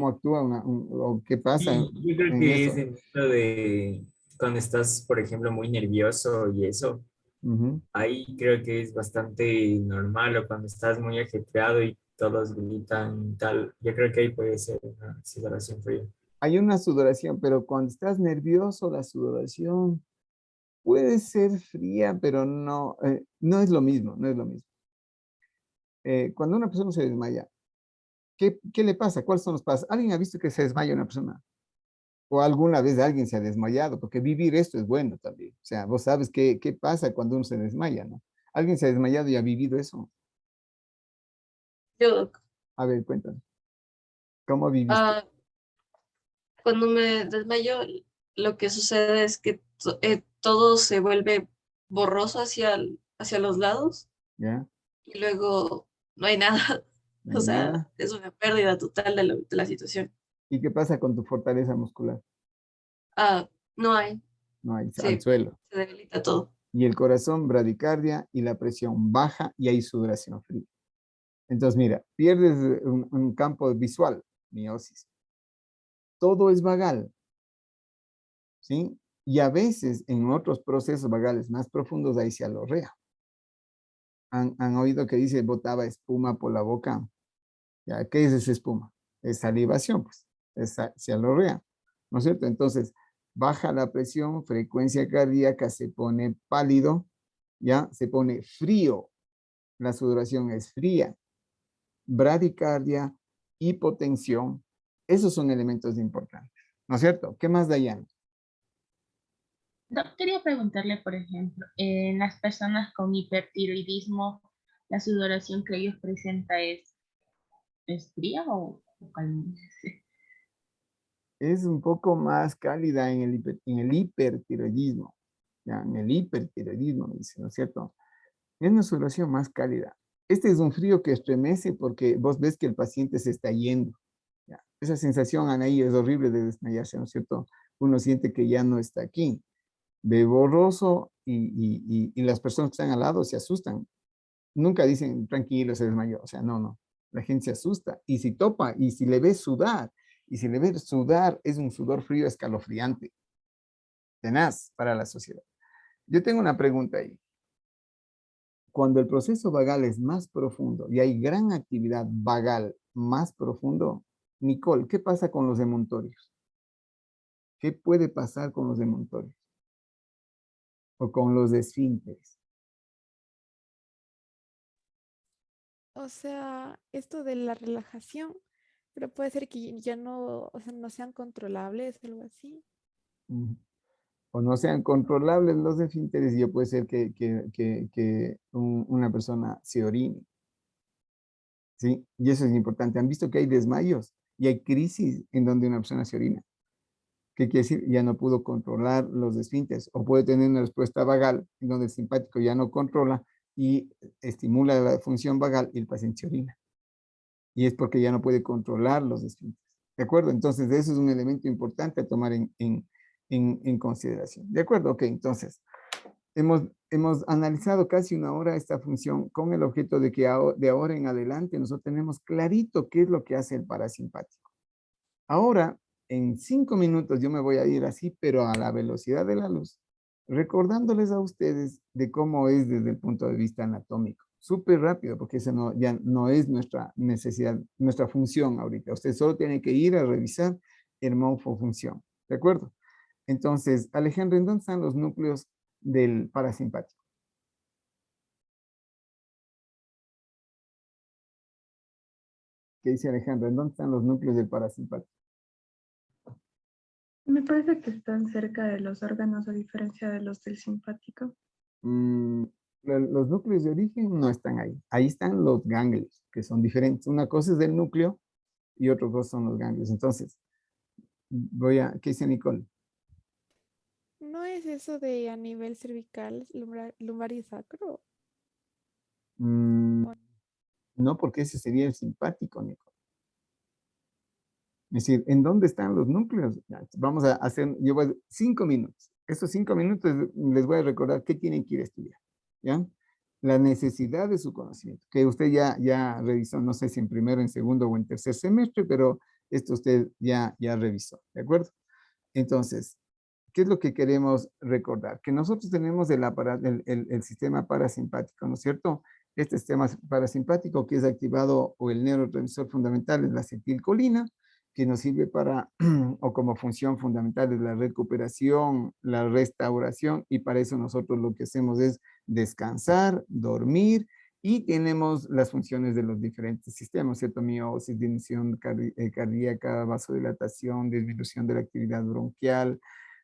actúa o qué pasa Sí, yo creo en que es eso? en esto de cuando estás, por ejemplo, muy nervioso y eso, Ujú. ahí creo que es bastante normal, o cuando estás muy ajetreado y todos gritan y tal, yo creo que ahí puede ser una situación fría. Hay una sudoración, pero cuando estás nervioso, la sudoración puede ser fría, pero no es lo mismo, no es lo mismo. Cuando una persona se desmaya, ¿qué le pasa? ¿Cuáles son los pasos? ¿Alguien ha visto que se desmaya una persona? ¿O alguna vez alguien se ha desmayado? Porque vivir esto es bueno también. O sea, vos sabes qué pasa cuando uno se desmaya, ¿no? ¿Alguien se ha desmayado y ha vivido eso? Yo, A ver, cuéntame. ¿Cómo viviste? ah, cuando me desmayo, lo que sucede es que todo se vuelve borroso hacia los lados ¿Ya? y luego no hay nada. ¿No O hay sea, nada? es una pérdida total de la situación. ¿Y qué pasa con tu fortaleza muscular? Ah, no hay, No hay, al se, suelo. se debilita todo. Y el corazón, bradicardia y la presión baja y hay sudoración fría. Entonces, mira, pierdes un campo visual, miosis. Todo es vagal, ¿sí? Y a veces en otros procesos vagales más profundos ahí se alorrea. ¿Han oído que dice botaba espuma por la boca? ¿Ya? ¿Qué es esa espuma? Es salivación, pues. Se alorrea, ¿no es cierto? Entonces, baja la presión, frecuencia cardíaca, se pone pálido, ¿ya? Se pone frío, la sudoración es fría, bradicardia, hipotensión, esos son elementos importantes, ¿no es cierto? ¿Qué más, Dayan? No, quería preguntarle, por ejemplo, en las personas con hipertiroidismo, la sudoración que ellos presentan es fría o caliente. Es un poco más cálida en el hipertiroidismo, ¿ya? En el hipertiroidismo, dice, ¿no es cierto? Es una sudoración más cálida. Este es un frío que estremece porque vos ves que el paciente se está yendo. ¿Ya? Esa sensación, Anaí, es horrible de desmayarse, ¿no es cierto? Uno siente que ya no está aquí. Ve borroso y las personas que están al lado se asustan. Nunca dicen, tranquilo, se desmayó. O sea, no. La gente se asusta. Y si topa, y si le ves sudar, es un sudor frío escalofriante. Tenaz para la sociedad. Yo tengo una pregunta ahí. Cuando el proceso vagal es más profundo y hay gran actividad vagal más profundo, Nicole, ¿qué pasa con los emontorios? ¿Qué puede pasar con los emontorios? O con los esfínteres. O sea, esto de la relajación, pero puede ser que ya no, o sea, no sean controlables, algo así. Ujú. O no sean controlables los esfínteres y puede ser que una persona se orine. ¿Sí? Y eso es importante. ¿Han visto que hay desmayos y hay crisis en donde una persona se orina? ¿Qué quiere decir? Ya no pudo controlar los esfínteres o puede tener una respuesta vagal en donde el simpático ya no controla y estimula la función vagal y el paciente se orina. Y es porque ya no puede controlar los esfínteres. ¿De acuerdo? Entonces, eso es un elemento importante a tomar en consideración. ¿De acuerdo? Ok, entonces, hemos analizado casi una hora esta función con el objeto de que de ahora en adelante nosotros tenemos clarito qué es lo que hace el parasimpático. Ahora, en 5 minutos yo me voy a ir así, pero a la velocidad de la luz, recordándoles a ustedes de cómo es desde el punto de vista anatómico. Súper rápido, porque eso ya no es nuestra necesidad, nuestra función ahorita. Usted solo tiene que ir a revisar el morfofunción. ¿De acuerdo? Entonces, Alejandro, ¿en dónde están los núcleos del parasimpático? ¿Qué dice Alejandro? ¿En dónde están los núcleos del parasimpático? Me parece que están cerca de los órganos a diferencia de los del simpático. Los núcleos de origen no están ahí. Ahí están los ganglios, que son diferentes. Una cosa es el núcleo y otra cosa son los ganglios. Entonces, ¿qué dice Nicole? No es eso de a nivel cervical, lumbar y sacro? No, porque ese sería el simpático, Nico. Es decir, ¿en dónde están los núcleos? Ya, vamos a hacer, 5 minutos. Estos 5 minutos les voy a recordar qué tienen que ir a estudiar. ¿Ya? La necesidad de su conocimiento, que usted ya revisó, no sé si en primero, en segundo o en tercer semestre, pero esto usted ya revisó, ¿de acuerdo? Entonces, ¿qué es lo que queremos recordar? Que nosotros tenemos el sistema parasimpático, ¿no es cierto? Este sistema parasimpático que es activado, o el neurotransmisor fundamental es la acetilcolina, que nos sirve para, o como función fundamental es la recuperación, la restauración, y para eso nosotros lo que hacemos es descansar, dormir, y tenemos las funciones de los diferentes sistemas, ¿cierto? Miosis, disminución cardíaca, vasodilatación, disminución de la actividad bronquial,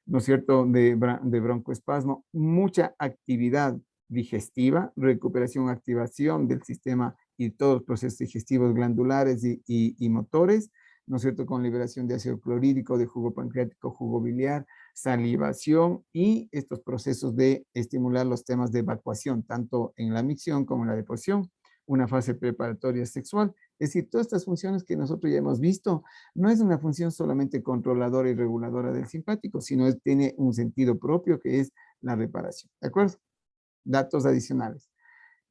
¿no es cierto?, de broncoespasmo, mucha actividad digestiva, recuperación, activación del sistema y todos los procesos digestivos glandulares y motores, ¿no es cierto?, con liberación de ácido clorhídrico, de jugo pancreático, jugo biliar, salivación y estos procesos de estimular los temas de evacuación, tanto en la micción como en la deposición, una fase preparatoria sexual. Es decir, todas estas funciones que nosotros ya hemos visto, no es una función solamente controladora y reguladora del simpático, sino tiene un sentido propio que es la reparación. ¿De acuerdo? Datos adicionales.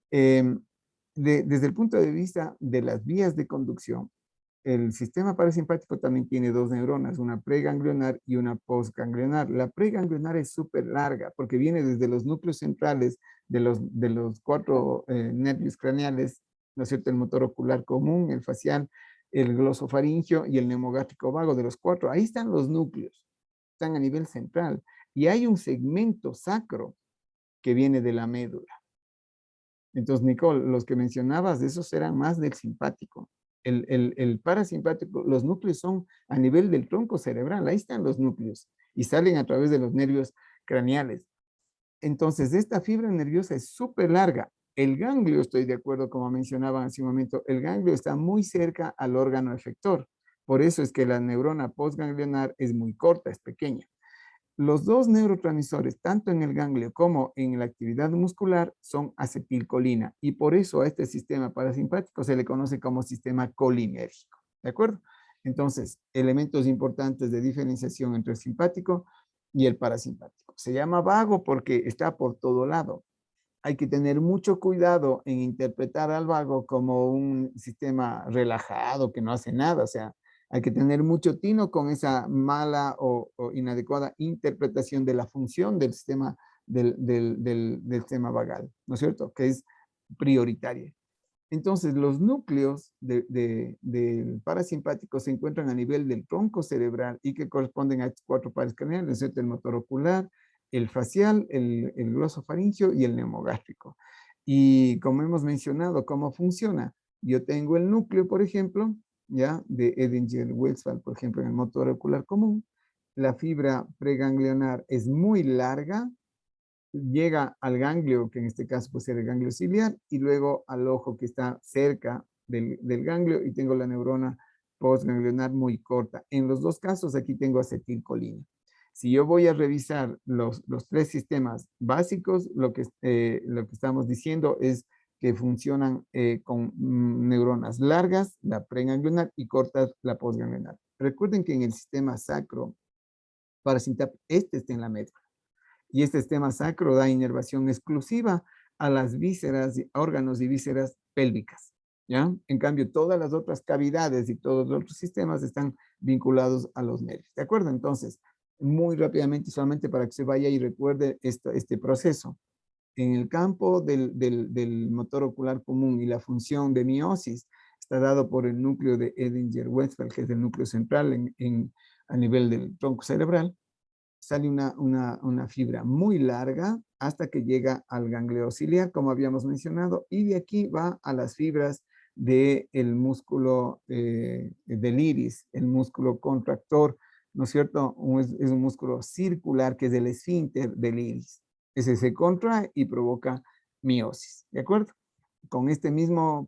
Desde el punto de vista de las vías de conducción, el sistema parasimpático también tiene dos neuronas, una preganglionar y una postganglionar. La preganglionar es súper larga porque viene desde los núcleos centrales de los 4 nervios craneales, ¿no es cierto? El motor ocular común, el facial, el glosofaringio y el neumogástrico vago, de los 4. Ahí están los núcleos, están a nivel central. Y hay un segmento sacro que viene de la médula. Entonces, Nicole, los que mencionabas, esos eran más del simpático. El parasimpático, los núcleos son a nivel del tronco cerebral, ahí están los núcleos y salen a través de los nervios craneales. Entonces, esta fibra nerviosa es súper larga. El ganglio, estoy de acuerdo, como mencionaba hace un momento, el ganglio está muy cerca al órgano efector. Por eso es que la neurona postganglionar es muy corta, es pequeña. Los dos neurotransmisores, tanto en el ganglio como en la actividad muscular, son acetilcolina y por eso a este sistema parasimpático se le conoce como sistema colinérgico. ¿De acuerdo? Entonces, elementos importantes de diferenciación entre el simpático y el parasimpático. Se llama vago porque está por todo lado. Hay que tener mucho cuidado en interpretar al vago como un sistema relajado que no hace nada, o sea, hay que tener mucho tino con esa mala o inadecuada interpretación de la función del sistema, del sistema vagal, ¿no es cierto? Que es prioritaria. Entonces, los núcleos del parasimpático se encuentran a nivel del tronco cerebral y que corresponden a estos 4 pares craneales, ¿no es cierto? El motor ocular, el facial, el glosofaringio y el neumogástrico. Y como hemos mencionado, ¿cómo funciona? Yo tengo el núcleo, por ejemplo, ¿ya? De Edinger-Westphal, por ejemplo, en el motor ocular común. La fibra preganglionar es muy larga, llega al ganglio, que en este caso puede ser el ganglio ciliar, y luego al ojo que está cerca del ganglio, y tengo la neurona postganglionar muy corta. En los dos casos aquí tengo acetilcolina. Si yo voy a revisar los 3 sistemas básicos, lo que estamos diciendo es que funcionan con neuronas largas, la preganglionar, y cortas, la postganglionar. Recuerden que en el sistema sacro parasimpático, este está en la médula. Y este sistema sacro da inervación exclusiva a las vísceras, órganos y vísceras pélvicas, ¿ya? En cambio, todas las otras cavidades y todos los otros sistemas están vinculados a los nervios, ¿de acuerdo? Entonces, muy rápidamente, solamente para que se vaya y recuerde este proceso. En el campo del motor ocular común y la función de miosis está dado por el núcleo de Edinger-Westphal, que es el núcleo central a nivel del tronco cerebral. Sale una fibra muy larga hasta que llega al ganglio ciliar, como habíamos mencionado, y de aquí va a las fibras del músculo del iris, el músculo contractor, ¿no es cierto? Es un músculo circular que es el esfínter del iris. Ese se contrae y provoca miosis, ¿de acuerdo? Con este mismo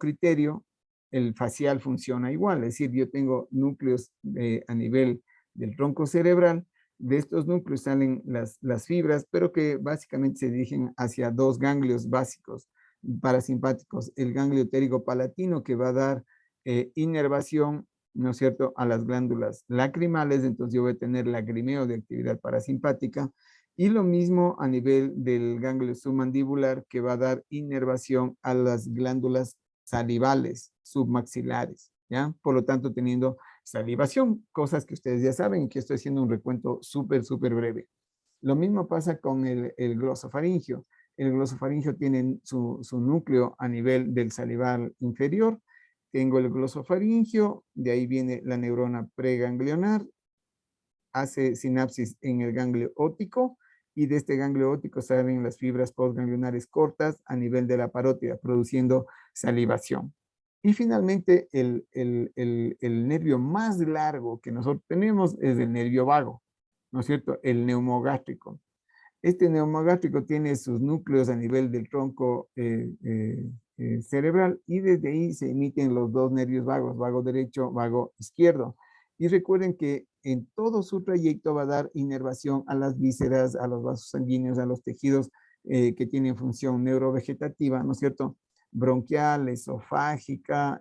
criterio, el facial funciona igual, es decir, yo tengo núcleos a nivel del tronco cerebral De estos núcleos salen las fibras, pero que básicamente se dirigen hacia dos ganglios básicos parasimpáticos. El ganglio pterigo-palatino, que va a dar inervación, ¿no es cierto?, a las glándulas lacrimales. Entonces yo voy a tener lagrimeo de actividad parasimpática. Y lo mismo a nivel del ganglio submandibular, que va a dar inervación a las glándulas salivales submaxilares, ¿ya? Por lo tanto, teniendo salivación, cosas que ustedes ya saben, que estoy haciendo un recuento súper breve. Lo mismo pasa con el glosofaringio. El glosofaringio tiene su núcleo a nivel del salival inferior. Tengo el glosofaringio, de ahí viene la neurona preganglionar, hace sinapsis en el ganglio óptico, y de este ganglio óptico salen las fibras postganglionares cortas a nivel de la parótida, produciendo salivación. Y finalmente, el nervio más largo que nosotros tenemos es el nervio vago, ¿no es cierto? El neumogástrico. Este neumogástrico tiene sus núcleos a nivel del tronco cerebral, y desde ahí se emiten los dos nervios vagos, vago derecho, vago izquierdo. Y recuerden que en todo su trayecto va a dar inervación a las vísceras, a los vasos sanguíneos, a los tejidos que tienen función neurovegetativa, ¿no es cierto? Bronquial, esofágica,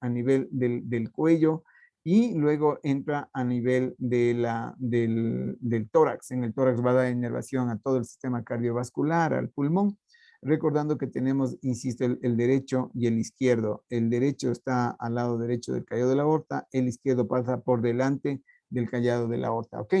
a nivel del cuello, y luego entra a nivel del tórax. En el tórax va a dar inervación a todo el sistema cardiovascular, al pulmón. Recordando que tenemos, insisto, el derecho y el izquierdo. El derecho está al lado derecho del callado de la aorta, el izquierdo pasa por delante del callado de la aorta, ¿ok?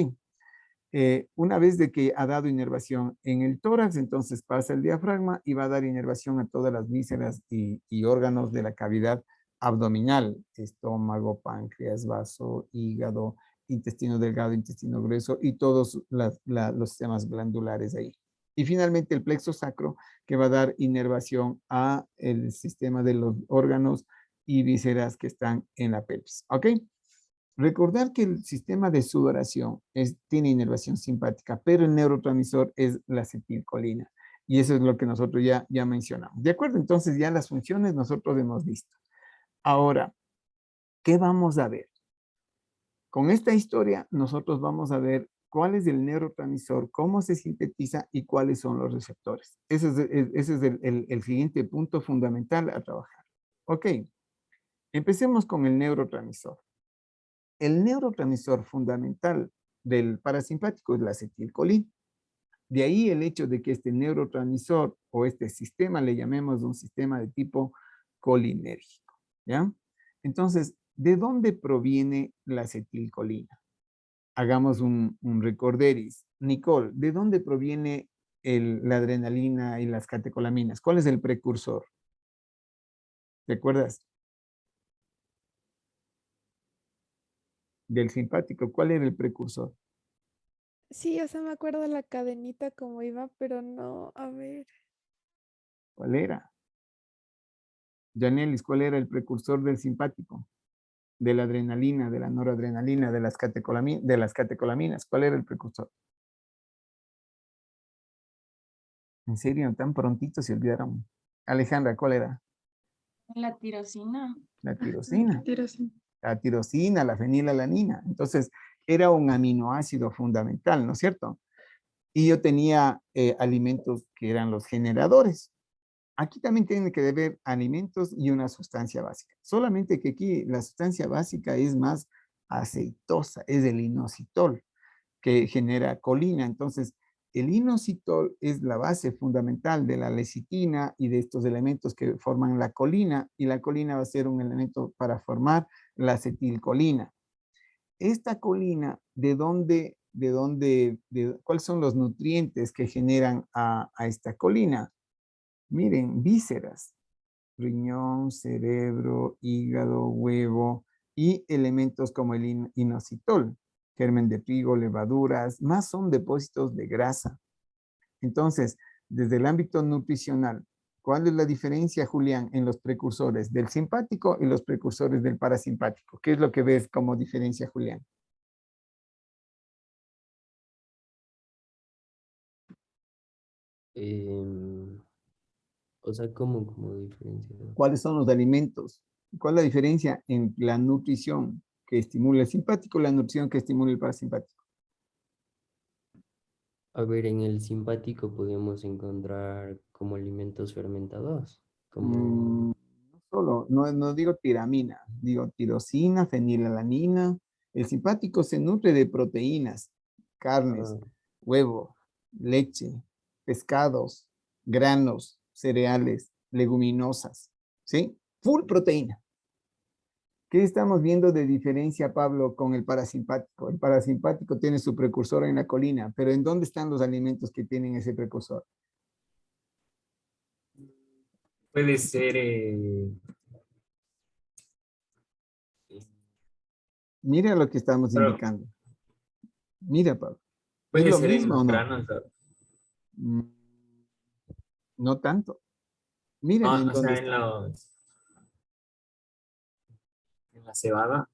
Una vez de que ha dado inervación en el tórax, entonces pasa el diafragma y va a dar inervación a todas las vísceras y órganos de la cavidad abdominal: estómago, páncreas, vaso, hígado, intestino delgado, intestino grueso y todos los sistemas glandulares ahí. Y finalmente el plexo sacro, que va a dar inervación a el sistema de los órganos y vísceras que están en la pelvis, ¿ok? Recordar que el sistema de sudoración tiene inervación simpática, pero el neurotransmisor es la acetilcolina. Y eso es lo que nosotros ya mencionamos. ¿De acuerdo? Entonces ya las funciones nosotros hemos visto. Ahora, ¿qué vamos a ver? Con esta historia nosotros vamos a ver cuál es el neurotransmisor, cómo se sintetiza y cuáles son los receptores. Ese es el siguiente punto fundamental a trabajar. Ok, empecemos con el neurotransmisor. El neurotransmisor fundamental del parasimpático es la acetilcolina. De ahí el hecho de que este neurotransmisor o este sistema le llamemos un sistema de tipo colinérgico, ¿ya? Entonces, ¿de dónde proviene la acetilcolina? Hagamos un recorderis. Nicole, ¿de dónde proviene la adrenalina y las catecolaminas? ¿Cuál es el precursor? ¿Te acuerdas? Del simpático, ¿cuál era el precursor? Sí, o sea, me acuerdo de la cadenita como iba, pero no, a ver. ¿Cuál era? Janelis, ¿cuál era el precursor del simpático? De la adrenalina, de la noradrenalina, de las catecolaminas. ¿Cuál era el precursor? ¿En serio? ¿Tan prontito se olvidaron? Alejandra, ¿cuál era? La tirosina. La tirosina. Tirosina. La tirosina, la fenilalanina. Entonces, era un aminoácido fundamental, ¿no es cierto? Y yo tenía alimentos que eran los generadores. Aquí también tiene que haber alimentos y una sustancia básica. Solamente que aquí la sustancia básica es más aceitosa, es el inositol, que genera colina. Entonces, el inositol es la base fundamental de la lecitina y de estos elementos que forman la colina, y la colina va a ser un elemento para formar la acetilcolina. Esta colina, ¿cuáles son los nutrientes que generan a esta colina? Miren, vísceras, riñón, cerebro, hígado, huevo y elementos como el inositol, germen de trigo, levaduras, más son depósitos de grasa. Entonces, desde el ámbito nutricional, ¿cuál es la diferencia, Julián, en los precursores del simpático y los precursores del parasimpático? ¿Qué es lo que ves como diferencia, Julián? O sea, como diferencia. ¿Cuáles son los alimentos? ¿Cuál es la diferencia en la nutrición que estimula el simpático y la nutrición que estimula el parasimpático? A ver, en el simpático podemos encontrar como alimentos fermentados, como... No solo, no digo tiramina, digo tirosina, fenilalanina. El simpático se nutre de proteínas, carnes, ah, huevo, leche, pescados, granos, cereales, leguminosas, ¿sí? Full proteína. ¿Qué estamos viendo de diferencia, Pablo, con el parasimpático? El parasimpático tiene su precursor en la colina, pero ¿en dónde están los alimentos que tienen ese precursor? Puede ser, Mira lo que estamos pero indicando. Mira, Pablo. ¿Es puede lo ser en mismo o los no? granos. Mm, No tanto. Miren en O dónde sea, están. en la cebada.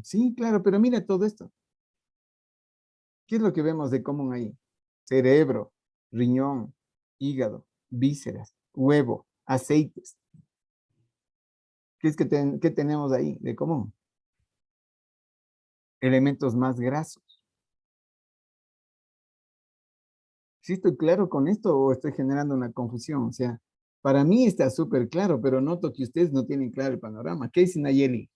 Sí, claro, pero mira todo esto. ¿Qué es lo que vemos de común ahí? Cerebro, riñón, hígado, vísceras, huevo, aceites. ¿Qué es qué tenemos ahí de común? Elementos más grasos. ¿Sí estoy claro con esto o estoy generando una confusión? O sea, para mí está súper claro, pero noto que ustedes no tienen claro el panorama. ¿Qué dice Nayeli?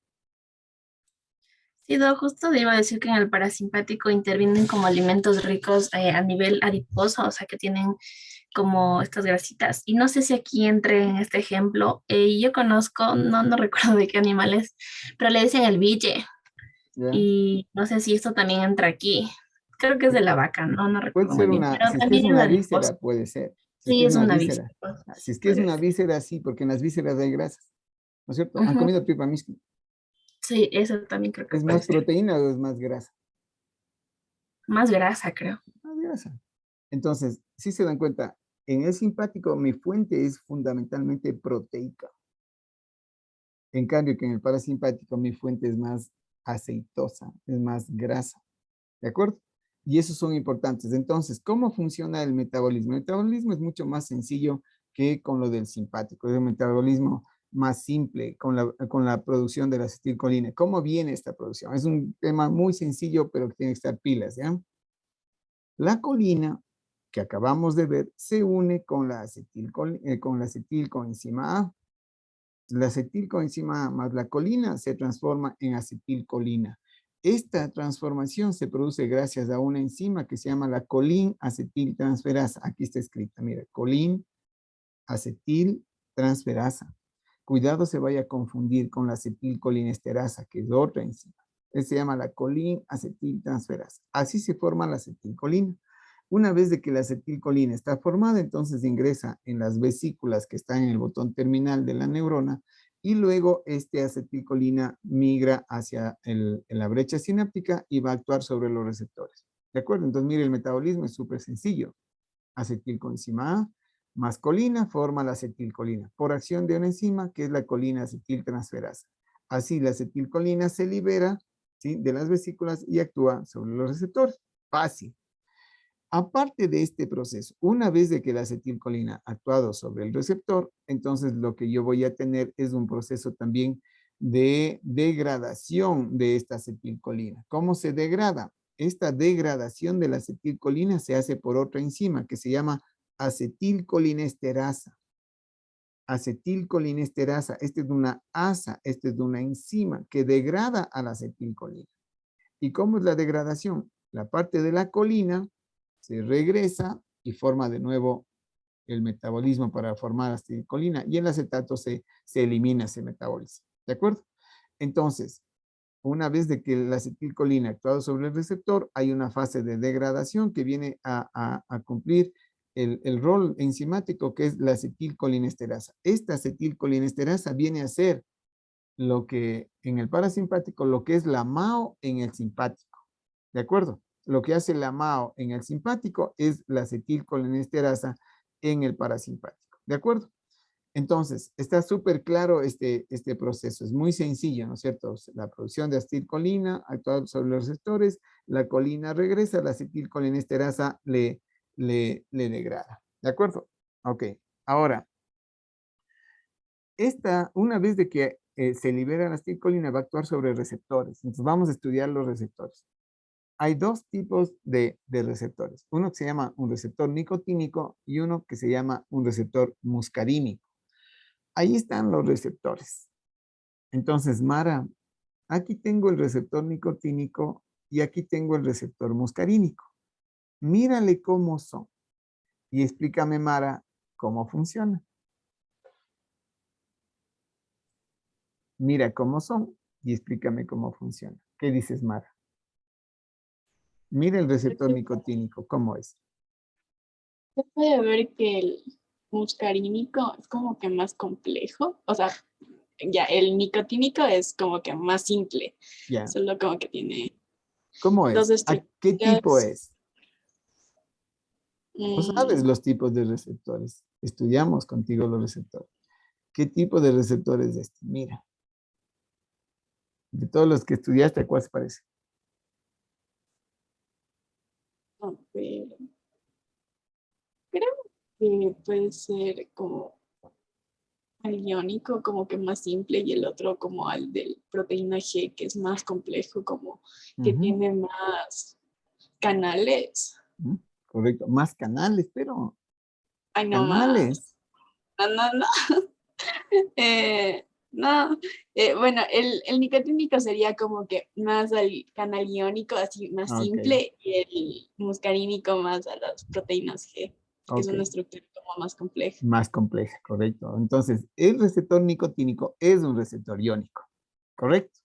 Sí, justo te iba a decir que en el parasimpático intervienen como alimentos ricos a nivel adiposo, o sea, que tienen como estas grasitas. Y no sé si aquí entre en este ejemplo. Yo conozco, no recuerdo de qué animales, pero le dicen el bille. ¿Ya? Y no sé si esto también entra aquí. Creo que es de la vaca, no Puede recuerdo muy ser bien, una, pero si es que es también es una adiposo. víscera, puede ser. Si es Sí, que es es una una víscera. víscera. Si es que es Podría una ser. víscera, sí, porque en las vísceras hay grasas. ¿No es cierto? ¿Han Ujú. comido tripa miski? Sí, eso también creo que ¿Es puede más ser. proteína o es más grasa? Más grasa, creo. Más grasa. Entonces, si se dan cuenta, en el simpático mi fuente es fundamentalmente proteica. En cambio, que en el parasimpático mi fuente es más aceitosa, es más grasa. ¿De acuerdo? Y esos son importantes. Entonces, ¿cómo funciona el metabolismo? El metabolismo es mucho más sencillo que con lo del simpático. Es un metabolismo más simple con la producción de la acetilcolina. ¿Cómo viene esta producción? Es un tema muy sencillo, pero que tiene que estar pilas, ¿ya? La colina que acabamos de ver se une con con la acetilcoenzima A. La acetilcoenzima A más la colina se transforma en acetilcolina. Esta transformación se produce gracias a una enzima que se llama la colinacetiltransferasa. Aquí está escrita, mira, colinacetiltransferasa. Cuidado se vaya a confundir con la acetilcolinesterasa, que es otra enzima. Se llama la colinacetiltransferasa. Así se forma la acetilcolina. Una vez de que la acetilcolina está formada, entonces ingresa en las vesículas que están en el botón terminal de la neurona y luego este acetilcolina migra hacia la brecha sináptica y va a actuar sobre los receptores. ¿De acuerdo? Entonces, mire, el metabolismo es súper sencillo. Acetilcoenzima A más colina forma la acetilcolina por acción de una enzima que es la colina acetiltransferasa. Así la acetilcolina se libera, ¿sí?, de las vesículas y actúa sobre los receptores. Fácil. Aparte de este proceso, una vez de que la acetilcolina ha actuado sobre el receptor, entonces lo que yo voy a tener es un proceso también de degradación de esta acetilcolina. ¿Cómo se degrada? Esta degradación de la acetilcolina se hace por otra enzima que se llama acetilcolinesterasa. Acetilcolinesterasa, esta es una asa, esta es una enzima que degrada a la acetilcolina. ¿Y cómo es la degradación? La parte de la colina se regresa y forma de nuevo el metabolismo para formar acetilcolina y el acetato se elimina, se metaboliza. ¿De acuerdo? Entonces, una vez de que la acetilcolina ha actuado sobre el receptor, hay una fase de degradación que viene a cumplir el rol enzimático que es la acetilcolinesterasa. Esta acetilcolinesterasa viene a ser lo que en el parasimpático, lo que es la MAO en el simpático. ¿De acuerdo? Lo que hace la MAO en el simpático es la acetilcolinesterasa en el parasimpático. ¿De acuerdo? Entonces, está súper claro este proceso. Es muy sencillo, ¿no es cierto? La producción de acetilcolina actúa sobre los receptores, la colina regresa, la acetilcolinesterasa le degrada. ¿De acuerdo? Ok. Ahora, una vez de que se libera la acetilcolina, va a actuar sobre receptores. Entonces, vamos a estudiar los receptores. hay dos tipos de receptores. Uno que se llama un receptor nicotínico y uno que se llama un receptor muscarínico. Ahí están los receptores. Entonces, Mara, aquí tengo el receptor nicotínico y aquí tengo el receptor muscarínico. Mírale cómo son. Y explícame, Mara, cómo funciona. Mira cómo son y explícame cómo funciona. ¿Qué dices, Mara? Mira el receptor nicotínico, ¿cómo es? Se puede ver que el muscarínico es como que más complejo. O sea, ya el nicotínico es como que más simple. Ya. Solo como que tiene ¿Cómo dos es? ¿A qué tipo estructuras. es? No sabes los tipos de receptores. Estudiamos contigo los receptores. ¿Qué tipo de receptor es este? Mira. De todos los que estudiaste, ¿a cuál se parece? A ver, creo que puede ser como al iónico, como que más simple, y el otro como al del proteína G, que es más complejo, como que tiene más canales. Correcto. Más canales, pero... Ay, no Canales. más. No. No, bueno, el nicotínico sería como que más al canal iónico, así más Ok. simple, y el muscarínico más a las proteínas G, que es Ok. una estructura como más compleja. Más compleja, correcto. Entonces, el receptor nicotínico es un receptor iónico, ¿correcto?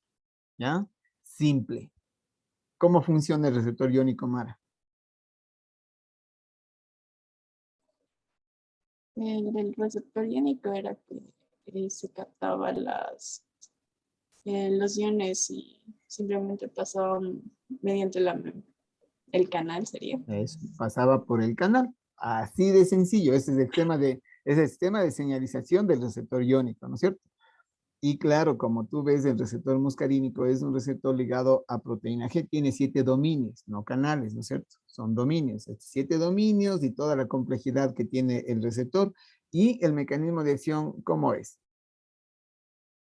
¿Ya? Simple. ¿Cómo funciona el receptor iónico, Mara? El receptor iónico era que se captaba los iones y simplemente pasaban mediante el canal, sería. Eso, pasaba por el canal. Así de sencillo. Ese es el sistema de señalización del receptor iónico, ¿no es cierto? Y claro, como tú ves, el receptor muscarínico es un receptor ligado a proteína G. Tiene 7 dominios, no canales, ¿no es cierto? Son dominios. 7 dominios y toda la complejidad que tiene el receptor. Y el mecanismo de acción, ¿cómo es?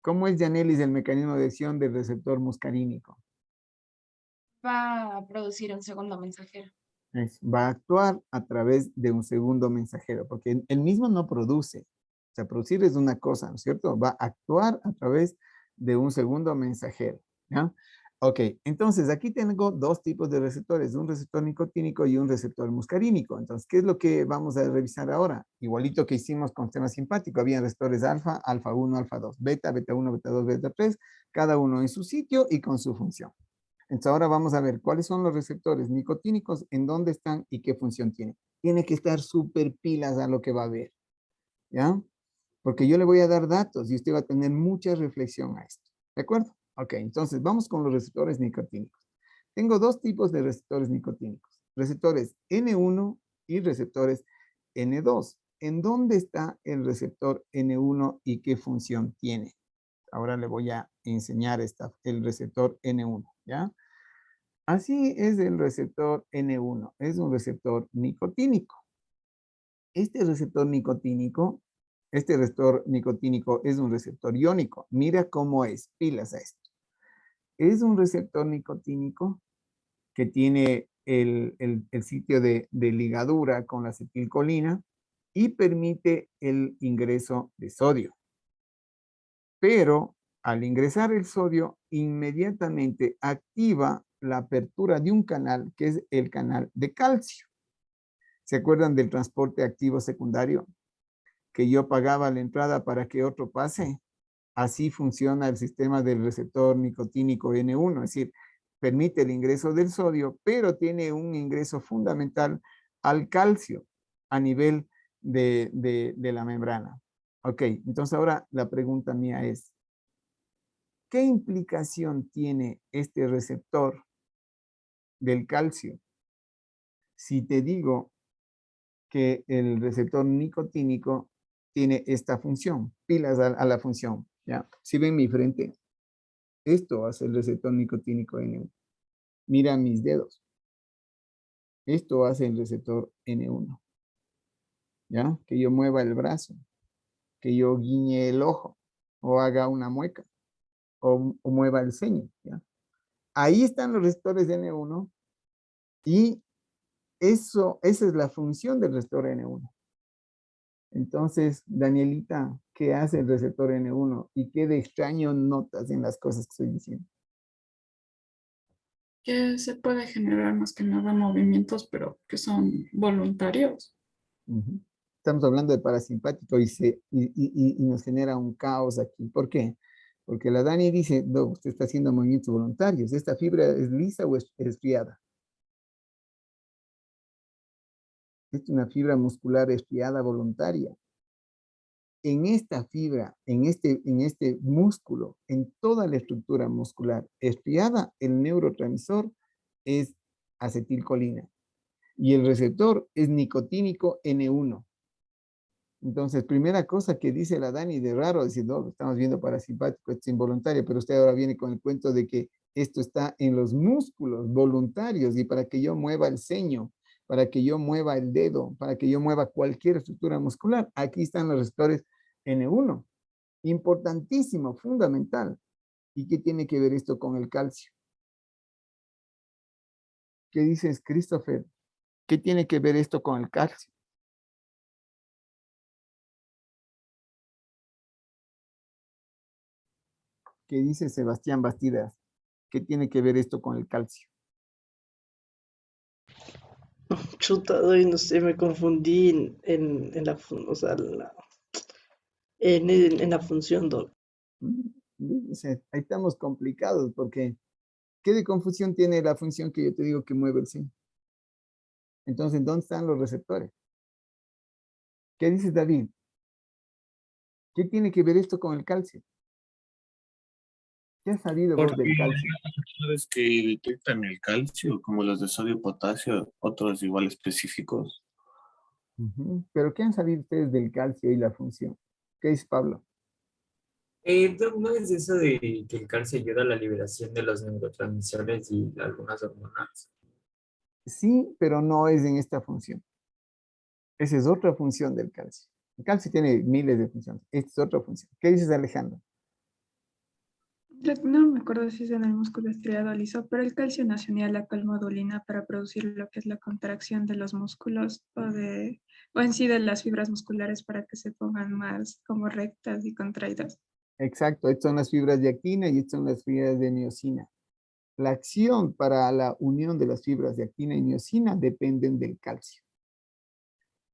¿Cómo es, Yanelis, el mecanismo de acción del receptor muscarínico? Va a producir un segundo mensajero. Va a actuar a través de un segundo mensajero, porque él mismo no produce. O sea, producir es una cosa, ¿no es cierto? Va a actuar a través de un segundo mensajero, ¿ya? Ok, entonces aquí tengo dos tipos de receptores, un receptor nicotínico y un receptor muscarínico. Entonces, ¿qué es lo que vamos a revisar ahora? Igualito que hicimos con sistema simpático, había receptores alfa, alfa 1, alfa 2, beta, beta 1, beta 2, beta 3, cada uno en su sitio y con su función. Entonces ahora vamos a ver cuáles son los receptores nicotínicos, en dónde están y qué función tienen. Tiene que estar súper pilas a lo que va a ver, ¿ya? Porque yo le voy a dar datos y usted va a tener mucha reflexión a esto, ¿de acuerdo? Ok, entonces vamos con los receptores nicotínicos. Tengo dos tipos de receptores nicotínicos, receptores N1 y receptores N2. ¿En dónde está el receptor N1 y qué función tiene? Ahora le voy a enseñar el receptor N1, ¿ya? Así es el receptor N1, es un receptor nicotínico. Este receptor nicotínico es un receptor iónico. Mira cómo es, pilas a esto. Es un receptor nicotínico que tiene el sitio de ligadura con la acetilcolina y permite el ingreso de sodio. Pero al ingresar el sodio, inmediatamente activa la apertura de un canal que es el canal de calcio. ¿Se acuerdan del transporte activo secundario? Que yo pagaba la entrada para que otro pase. Así funciona el sistema del receptor nicotínico N1, es decir, permite el ingreso del sodio, pero tiene un ingreso fundamental al calcio a nivel de la membrana. Ok, entonces ahora la pregunta mía es, ¿qué implicación tiene este receptor del calcio si te digo que el receptor nicotínico tiene esta función, pilas a la función, ¿ya? Si ven mi frente, esto hace el receptor nicotínico N1. Mira mis dedos. Esto hace el receptor N1, ¿ya? Que yo mueva el brazo, que yo guiñe el ojo, o haga una mueca, o mueva el ceño, ¿ya? Ahí están los receptores de N1 Y esa es la función del receptor N1. Entonces, Danielita, ¿qué hace el receptor N1? ¿Y qué de extraño notas en las cosas que estoy diciendo? Que se puede generar más que nada movimientos, pero que son voluntarios. Ujú. Estamos hablando de parasimpático y nos genera un caos aquí. ¿Por qué? Porque la Dani dice, no, usted está haciendo movimientos voluntarios. ¿Esta fibra es lisa o es estriada? Es una fibra muscular estriada voluntaria. En esta fibra, en este músculo, en toda la estructura muscular estriada, el neurotransmisor es acetilcolina y el receptor es nicotínico N1. Entonces, primera cosa que dice la Dani de raro, decir, no, estamos viendo parasimpático, esto es involuntario, pero usted ahora viene con el cuento de que esto está en los músculos voluntarios y para que yo mueva el ceño, para que yo mueva el dedo, para que yo mueva cualquier estructura muscular, aquí están los receptores N1. Importantísimo, fundamental. ¿Y qué tiene que ver esto con el calcio? ¿Qué dices, Christopher? ¿Qué tiene que ver esto con el calcio? ¿Qué dice Sebastián Bastidas? ¿Qué tiene que ver esto con el calcio? Chuta, hoy no sé, me confundí en la, o sea, en la función, Doc. O sea, ahí estamos complicados porque ¿qué de confusión tiene la función que yo te digo que mueve el zinc? Entonces, ¿dónde están los receptores? ¿Qué dices, David? ¿Qué tiene que ver esto con el calcio? ¿Qué has sabido vos Porque del calcio? hay receptores que detectan el calcio, como los de sodio potasio, otros igual específicos. Pero ¿qué han sabido ustedes del calcio y la función? ¿Qué dice Pablo? ¿No es eso de que el calcio ayuda a la liberación de los neurotransmisores y algunas hormonas? Sí, pero no es en esta función. Esa es otra función del calcio. El calcio tiene miles de funciones. Esta es otra función. ¿Qué dices, Alejandro? No me acuerdo si es en el músculo estriado liso, pero el calcio no se unía a la colmodulina para producir lo que es la contracción de los músculos o en sí de las fibras musculares para que se pongan más como rectas y contraídas. Exacto, estas son las fibras de actina y estas son las fibras de miosina. La acción para la unión de las fibras de actina y miosina dependen del calcio.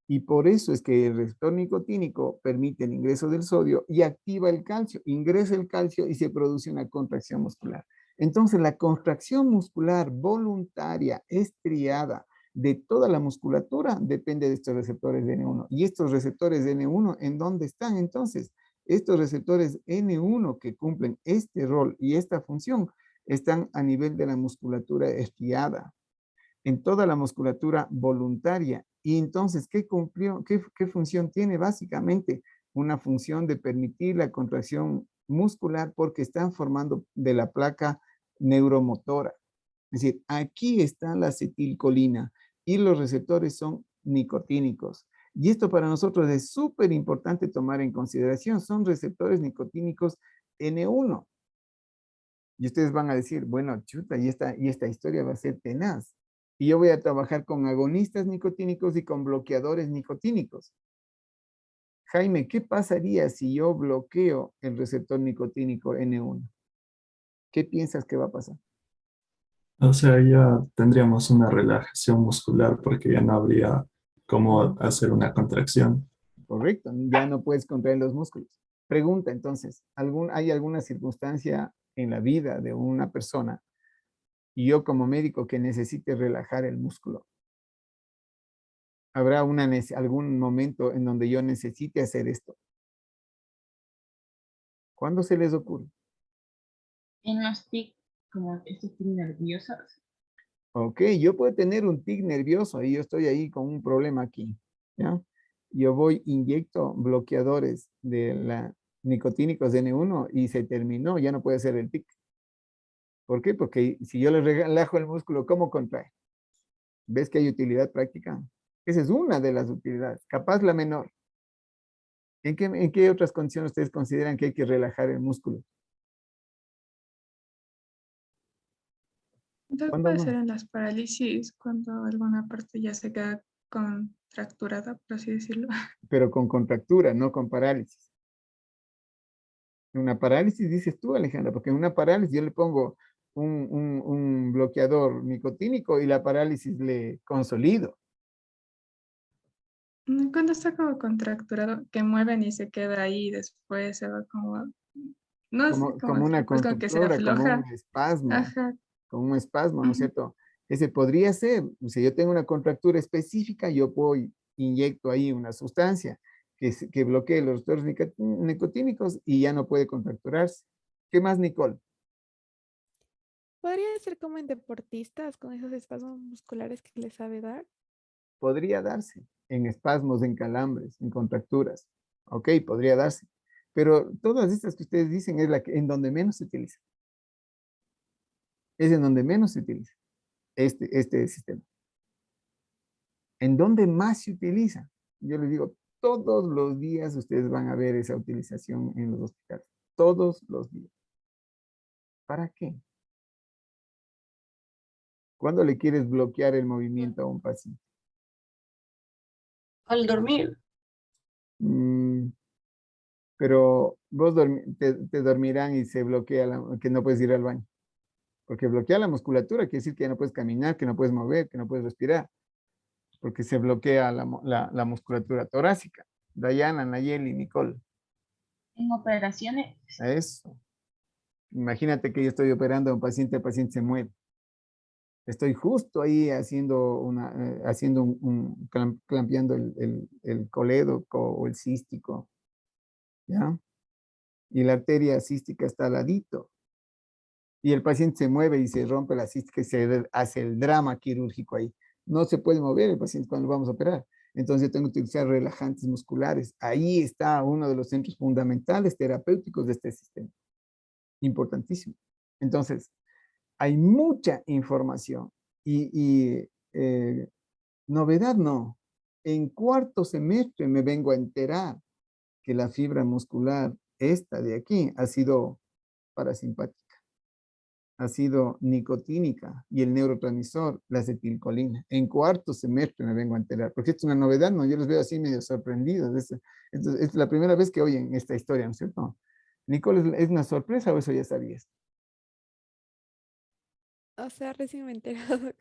Y por eso es que el receptor nicotínico permite el ingreso del sodio y activa el calcio. Ingresa el calcio y se produce una contracción muscular. Entonces, la contracción muscular voluntaria, estriada, de toda la musculatura depende de estos receptores de N1. ¿Y estos receptores de N1 en dónde están entonces? Estos receptores N1 que cumplen este rol y esta función están a nivel de la musculatura estriada, en toda la musculatura voluntaria. Y entonces, ¿qué cumplió? ¿Qué función tiene? Básicamente, una función de permitir la contracción muscular porque están formando de la placa neuromotora. Es decir, aquí está la acetilcolina y los receptores son nicotínicos. Y esto para nosotros es súper importante tomar en consideración. Son receptores nicotínicos N1. Y ustedes van a decir, bueno, chuta, y esta historia va a ser tenaz. Y yo voy a trabajar con agonistas nicotínicos y con bloqueadores nicotínicos. Jaime, ¿qué pasaría si yo bloqueo el receptor nicotínico N1? ¿Qué piensas que va a pasar? O sea, ya tendríamos una relajación muscular porque ya no habría cómo hacer una contracción. Correcto, ya no puedes contraer los músculos. Pregunta entonces, ¿hay alguna circunstancia en la vida de una persona y yo como médico que necesite relajar el músculo? ¿Habrá algún momento en donde yo necesite hacer esto? ¿Cuándo se les ocurre? En los TIC, como estos TIC nerviosos. Ok, yo puedo tener un tic nervioso y yo estoy ahí con un problema aquí, ¿ya? Yo voy, inyecto bloqueadores de la nicotínicos de N1 y se terminó, ya no puede ser el tic. ¿Por qué? Porque si yo le relajo el músculo, ¿cómo contrae? ¿Ves que hay utilidad práctica? Esa es una de las utilidades, capaz la menor. ¿En qué otras condiciones ustedes consideran que hay que relajar el músculo? Entonces ¿Cuándo puede más? ser en las parálisis, cuando alguna parte ya se queda contracturada, por así decirlo. Pero con contractura, no con parálisis. Una parálisis dices tú, Alejandra, porque en una parálisis yo le pongo un bloqueador nicotínico y la parálisis le consolido. Cuando está como contracturado, que mueven y se queda ahí y después se va como, no sé cómo Como una decirlo, pues como que se contractura, como afloja. un espasmo, Ajá. como un espasmo, ¿no es Ujú. cierto? Ese podría ser, si yo tengo una contractura específica, yo puedo inyecto ahí una sustancia que bloquee los receptores nicotínicos y ya no puede contracturarse. ¿Qué más, Nicole? Podría ser como en deportistas con esos espasmos musculares que les sabe dar. Podría darse en espasmos, en calambres, en contracturas. Ok, podría darse. Pero todas estas que ustedes dicen es en donde menos se utiliza. Es en donde menos se utiliza este sistema. ¿En dónde más se utiliza? Yo les digo, todos los días ustedes van a ver esa utilización en los hospitales. Todos los días. ¿Para qué? ¿Cuándo le quieres bloquear el movimiento a un paciente? Al dormir. Mm, pero vos te dormirán y se bloquea, que no puedes ir al baño. Porque bloquea la musculatura, quiere decir que ya no puedes caminar, que no puedes mover, que no puedes respirar. Porque se bloquea la musculatura torácica. Dayana, Nayeli, Nicole. En operaciones, Eso. Imagínate que yo estoy operando a un paciente, el paciente se muere. Estoy justo ahí clampeando el colédoco o el cístico, ¿ya? Y la arteria cística está al ladito. Y el paciente se mueve y se rompe la cística y se hace el drama quirúrgico ahí. No se puede mover el paciente cuando lo vamos a operar. Entonces yo tengo que utilizar relajantes musculares. Ahí está uno de los centros fundamentales terapéuticos de este sistema. Importantísimo. Entonces, hay mucha información y novedad no. En cuarto semestre me vengo a enterar que la fibra muscular, esta de aquí, ha sido parasimpática, ha sido nicotínica y el neurotransmisor, la acetilcolina. En cuarto semestre me vengo a enterar, porque esto es una novedad, ¿no? Yo los veo así medio sorprendidos. Es la primera vez que oyen esta historia, ¿no es cierto? Nicole, ¿es una sorpresa o eso ya sabías? O sea, recién me he enterado.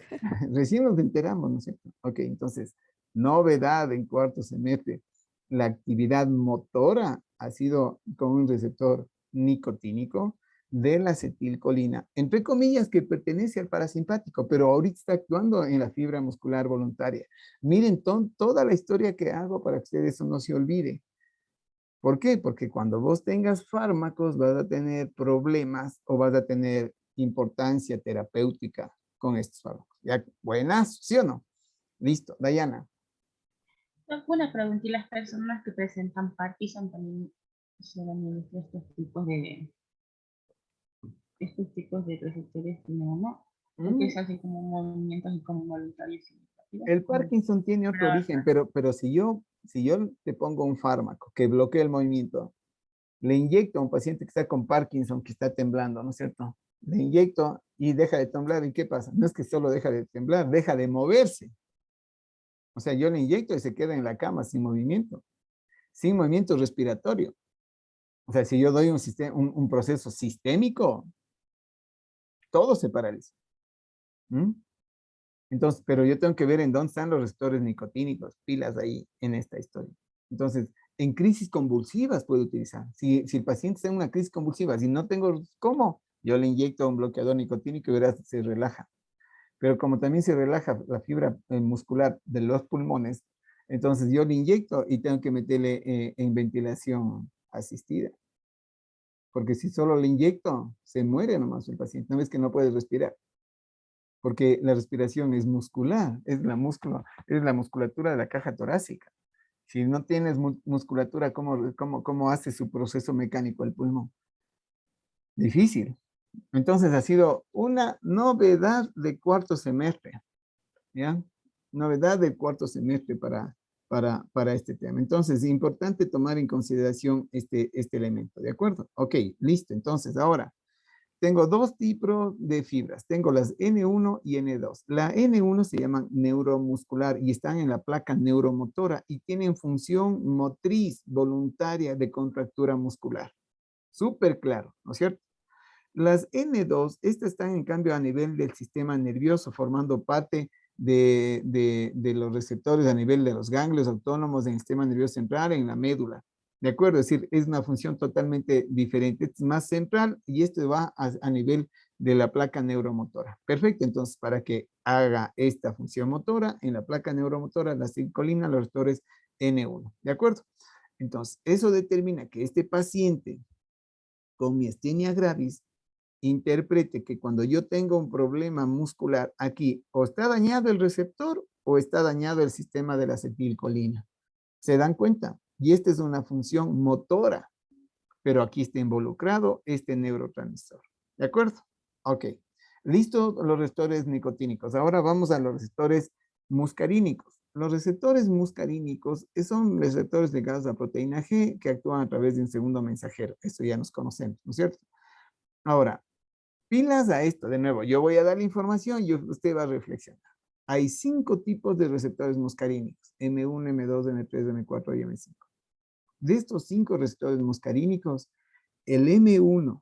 Recién nos enteramos, ¿no es cierto? Ok, entonces, novedad en cuarto semestre. La actividad motora ha sido con un receptor nicotínico de la acetilcolina, entre comillas, que pertenece al parasimpático, pero ahorita está actuando en la fibra muscular voluntaria. Miren toda la historia que hago para que ustedes eso no se olvide. ¿Por qué? Porque cuando vos tengas fármacos vas a tener problemas o vas a tener importancia terapéutica con estos fármacos. ¿Ya? Buenas, ¿sí o no? Listo, Dayana. una pregunta, ¿y las personas que presentan Parkinson también se administran estos tipos de receptores primero, no? Porque es así como movimientos y como voluntarios significativos. El Parkinson tiene otro origen, pero si yo te pongo un fármaco que bloquea el movimiento, le inyecto a un paciente que está con Parkinson, que está temblando, ¿no es cierto? Le inyecto y deja de temblar, ¿y qué pasa? No es que solo deja de temblar, deja de moverse. O sea, yo le inyecto y se queda en la cama sin movimiento respiratorio. O sea, si yo doy un proceso sistémico, todo se paraliza. ¿Mm? Entonces, pero yo tengo que ver en dónde están los receptores nicotínicos, pilas ahí en esta historia. Entonces, en crisis convulsivas puedo utilizar. Si el paciente está en una crisis convulsiva, si no tengo cómo, yo le inyecto un bloqueador nicotínico y verás, se relaja. Pero como también se relaja la fibra muscular de los pulmones, entonces yo le inyecto y tengo que meterle en ventilación asistida. Porque si solo le inyecto, se muere nomás el paciente. No ves que no puede respirar. Porque la respiración es muscular, es la musculatura de la caja torácica. Si no tienes musculatura, ¿cómo hace su proceso mecánico el pulmón? Difícil. Entonces ha sido una novedad de cuarto semestre, ¿ya? Novedad de cuarto semestre para este tema. Entonces, es importante tomar en consideración este elemento, ¿de acuerdo? Ok, listo. Entonces, ahora, tengo dos tipos de fibras. Tengo las N1 y N2. La N1 se llaman neuromuscular y están en la placa neuromotora y tienen función motriz voluntaria de contractura muscular. Súper claro, ¿no es cierto? Las N2, estas están en cambio a nivel del sistema nervioso, formando parte de los receptores a nivel de los ganglios autónomos del sistema nervioso central en la médula. ¿De acuerdo? Es decir, es una función totalmente diferente. Este es más central y esto va a nivel de la placa neuromotora. Perfecto, entonces para que haga esta función motora, en la placa neuromotora, la acetilcolina, los receptores N1. ¿De acuerdo? Entonces, eso determina que este paciente con miastenia gravis interprete que cuando yo tengo un problema muscular aquí, o está dañado el receptor o está dañado el sistema de la acetilcolina. ¿Se dan cuenta? Y esta es una función motora, pero aquí está involucrado este neurotransmisor. ¿De acuerdo? Ok. Listo los receptores nicotínicos. Ahora vamos a los receptores muscarínicos. Los receptores muscarínicos son receptores ligados a la proteína G que actúan a través de un segundo mensajero. Eso ya nos conocemos, ¿no es cierto? Ahora, pilas a esto, de nuevo, yo voy a dar la información y usted va a reflexionar. Hay 5 tipos de receptores muscarínicos, M1, M2, M3, M4 y M5. De estos 5 receptores muscarínicos, el M1,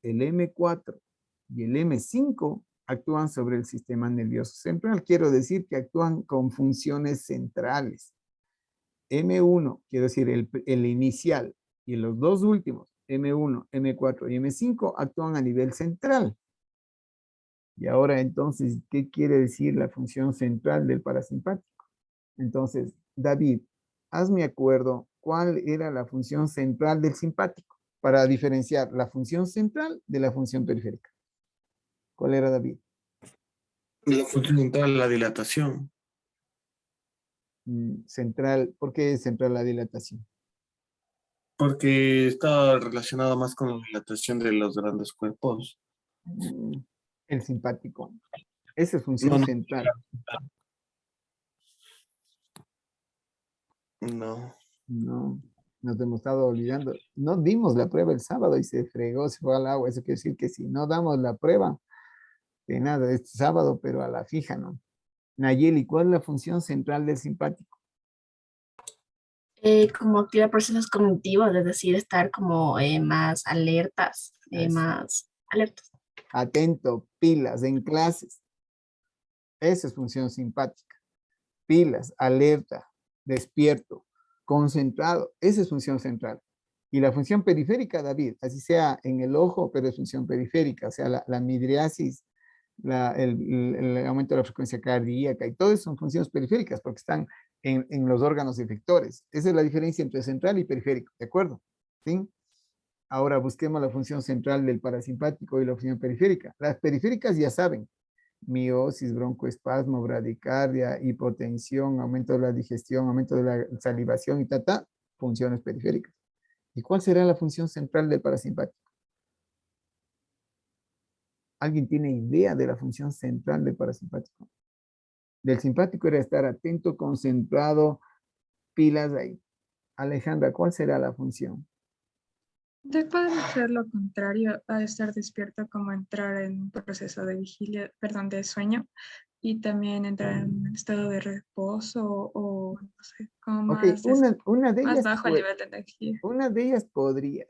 el M4 y el M5 actúan sobre el sistema nervioso central. Quiero decir que actúan con funciones centrales. M1, quiero decir el inicial, y los dos últimos, M1, M4 y M5, actúan a nivel central. Y ahora entonces, ¿qué quiere decir la función central del parasimpático? Entonces, David, hazme acuerdo cuál era la función central del simpático para diferenciar la función central de la función periférica. ¿Cuál era, David? La función central, la dilatación. Central, ¿por qué es central la dilatación? Porque está relacionado más con la dilatación de los grandes cuerpos. El simpático. Esa es función central. No. No, nos hemos estado olvidando. No dimos la prueba el sábado y se fregó, se fue al agua. Eso quiere decir que si no damos la prueba, de nada, este sábado, pero a la fija, ¿no? Nayeli, ¿cuál es la función central del simpático? Como activar procesos cognitivos, es decir, estar como más alertas, más alertas. Atento, pilas, en clases. Esa es función simpática. Pilas, alerta, despierto, concentrado. Esa es función central. Y la función periférica, David, así sea en el ojo, pero es función periférica, o sea, la midriasis, el aumento de la frecuencia cardíaca y todo eso son funciones periféricas porque están en los órganos efectores. Esa es la diferencia entre central y periférico, ¿de acuerdo? ¿Sí? Ahora busquemos la función central del parasimpático y la función periférica. Las periféricas ya saben, miosis, broncoespasmo, bradicardia, hipotensión, aumento de la digestión, aumento de la salivación y funciones periféricas. ¿Y cuál será la función central del parasimpático? ¿Alguien tiene idea de la función central del parasimpático? Del simpático era estar atento, concentrado, pilas ahí. Alejandra, ¿cuál será la función? Puede ser lo contrario a estar despierto, como entrar en un proceso de vigilia, perdón, de sueño, y también entrar en un estado de reposo o no sé, como Ok, una de más ellas bajo el nivel de energía. Una de ellas podría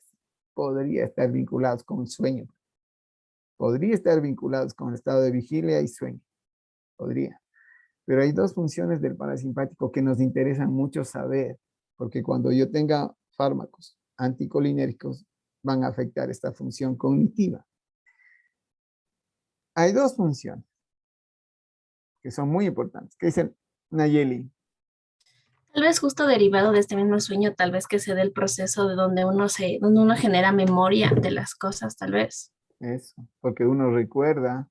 estar vinculadas con el sueño. Podría estar vinculados con el estado de vigilia y sueño. Podría. Pero hay 2 funciones del parasimpático que nos interesan mucho saber, porque cuando yo tenga fármacos anticolinérgicos van a afectar esta función cognitiva. Hay 2 funciones que son muy importantes. ¿Qué dicen, Nayeli? Tal vez justo derivado de este mismo sueño, tal vez que se dé el proceso de donde uno genera memoria de las cosas, tal vez. Eso, porque uno recuerda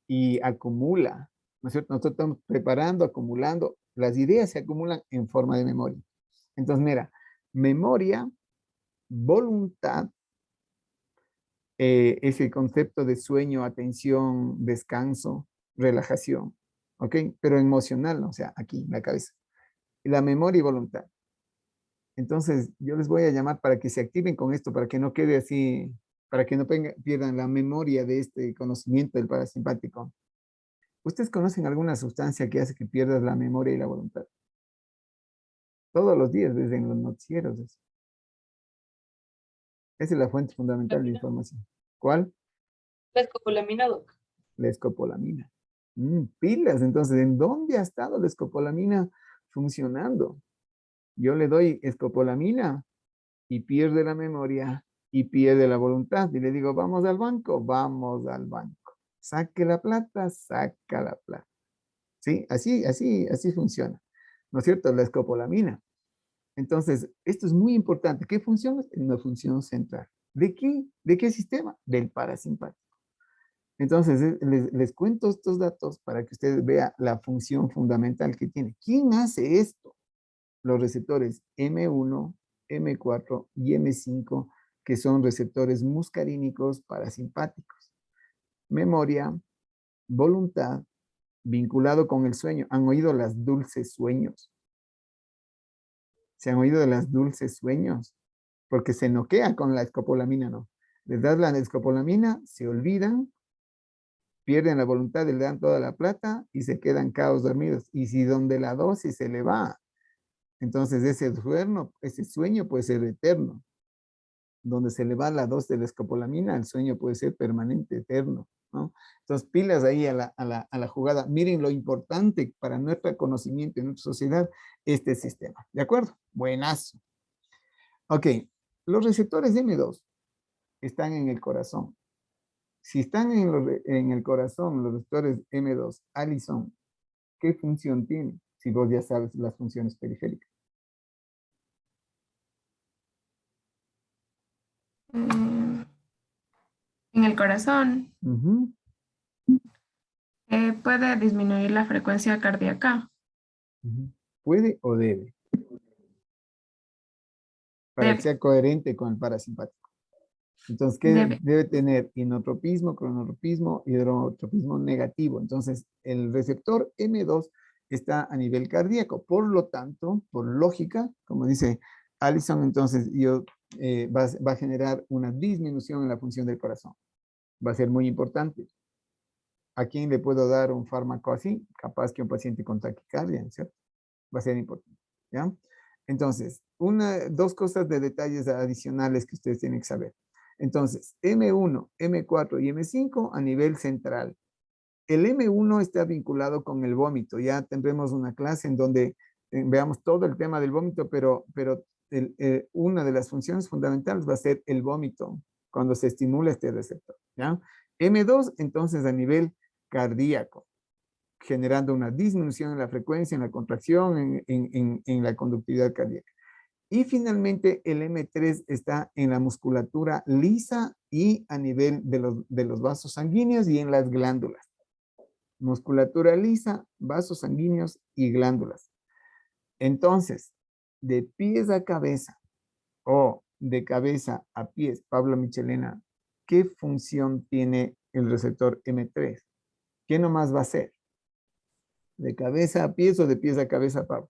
y acumula, ¿no es cierto? Nosotros estamos preparando, acumulando, las ideas se acumulan en forma de memoria. Entonces, mira, memoria, voluntad, es el concepto de sueño, atención, descanso, relajación, ¿ok? Pero emocional, o sea, aquí en la cabeza. La memoria y voluntad. Entonces, yo les voy a llamar para que se activen con esto, para que no quede así para que no pierdan la memoria de este conocimiento del parasimpático. ¿Ustedes conocen alguna sustancia que hace que pierdas la memoria y la voluntad? Todos los días, desde en los noticieros. Eso. Esa es la fuente fundamental de información. ¿Cuál? La escopolamina, doc. La escopolamina. Pilas, entonces, ¿en dónde ha estado la escopolamina funcionando? Yo le doy escopolamina y pierde la memoria y pierde la voluntad. Y le digo, vamos al banco, vamos al banco. Saque la plata, saca la plata. ¿Sí? Así funciona. ¿No es cierto? La escopolamina. Entonces, esto es muy importante. ¿Qué función? Una función central. ¿De qué? ¿De qué sistema? Del parasimpático. Entonces, les cuento estos datos para que ustedes vean la función fundamental que tiene. ¿Quién hace esto? Los receptores M1, M4 y M5, que son receptores muscarínicos parasimpáticos. Memoria, voluntad, vinculado con el sueño. ¿Han oído las dulces sueños? ¿Se han oído de las dulces sueños? Porque se noquea con la escopolamina, ¿no? Les das la escopolamina, se olvidan, pierden la voluntad, le dan toda la plata y se quedan caos dormidos. Y si donde la dosis se le va, entonces ese sueño puede ser eterno. Donde se le va la dosis de la escopolamina, el sueño puede ser permanente, eterno, ¿no? Entonces, pilas ahí a la jugada. Miren lo importante para nuestro conocimiento en nuestra sociedad, este sistema. ¿De acuerdo? Buenazo. Ok, los receptores M2 están en el corazón. Si están en el corazón, los receptores M2, Alison, ¿qué función tiene? Si vos ya sabes las funciones periféricas. En el corazón puede disminuir la frecuencia cardíaca. ¿Puede o debe? Para que sea coherente con el parasimpático. Entonces, ¿qué debe tener? Inotropismo, cronotropismo, hidrotropismo negativo. Entonces, el receptor M2 está a nivel cardíaco. Por lo tanto, por lógica, como dice Alison, entonces va a generar una disminución en la función del corazón. Va a ser muy importante. ¿A quién le puedo dar un fármaco así? Capaz que un paciente con taquicardia, ¿cierto? Va a ser importante, ¿ya? Entonces, dos cosas de detalles adicionales que ustedes tienen que saber. Entonces, M1, M4 y M5 a nivel central. El M1 está vinculado con el vómito. Ya tendremos una clase en donde veamos todo el tema del vómito, pero una de las funciones fundamentales va a ser el vómito cuando se estimula este receptor, ¿ya? M2, entonces, a nivel cardíaco, generando una disminución en la frecuencia, en la contracción, en la conductividad cardíaca. Y finalmente el M3 está en la musculatura lisa y a nivel de los vasos sanguíneos y en las glándulas. Musculatura lisa, vasos sanguíneos y glándulas. Entonces, de pies a cabeza o de cabeza a pies, Pablo Michelena, ¿qué función tiene el receptor M3? ¿Qué nomás va a hacer? ¿De cabeza a pies o de pies a cabeza, Pablo?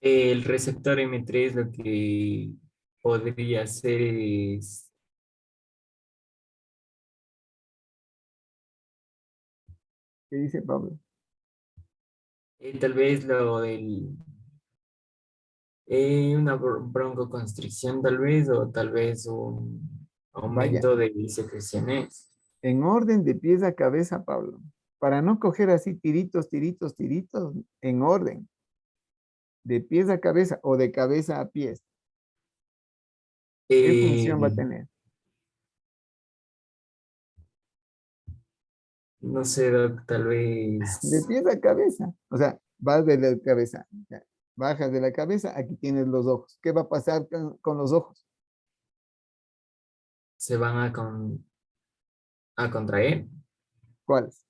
El receptor M3 lo que podría hacer es... ¿Qué dice Pablo? Tal vez lo del... una broncoconstricción tal vez, o tal vez un Vaya. aumento de secreciones. En orden de pies a cabeza, Pablo. Para no coger así tiritos, tiritos, tiritos, en orden. De pies a cabeza o de cabeza a pies. ¿Qué función va a tener? No sé, Doc, tal vez De pies a cabeza. O sea, vas de la cabeza. Ya. Bajas de la cabeza, aquí tienes los ojos. ¿Qué va a pasar con los ojos? se van a contraer. ¿Cuáles?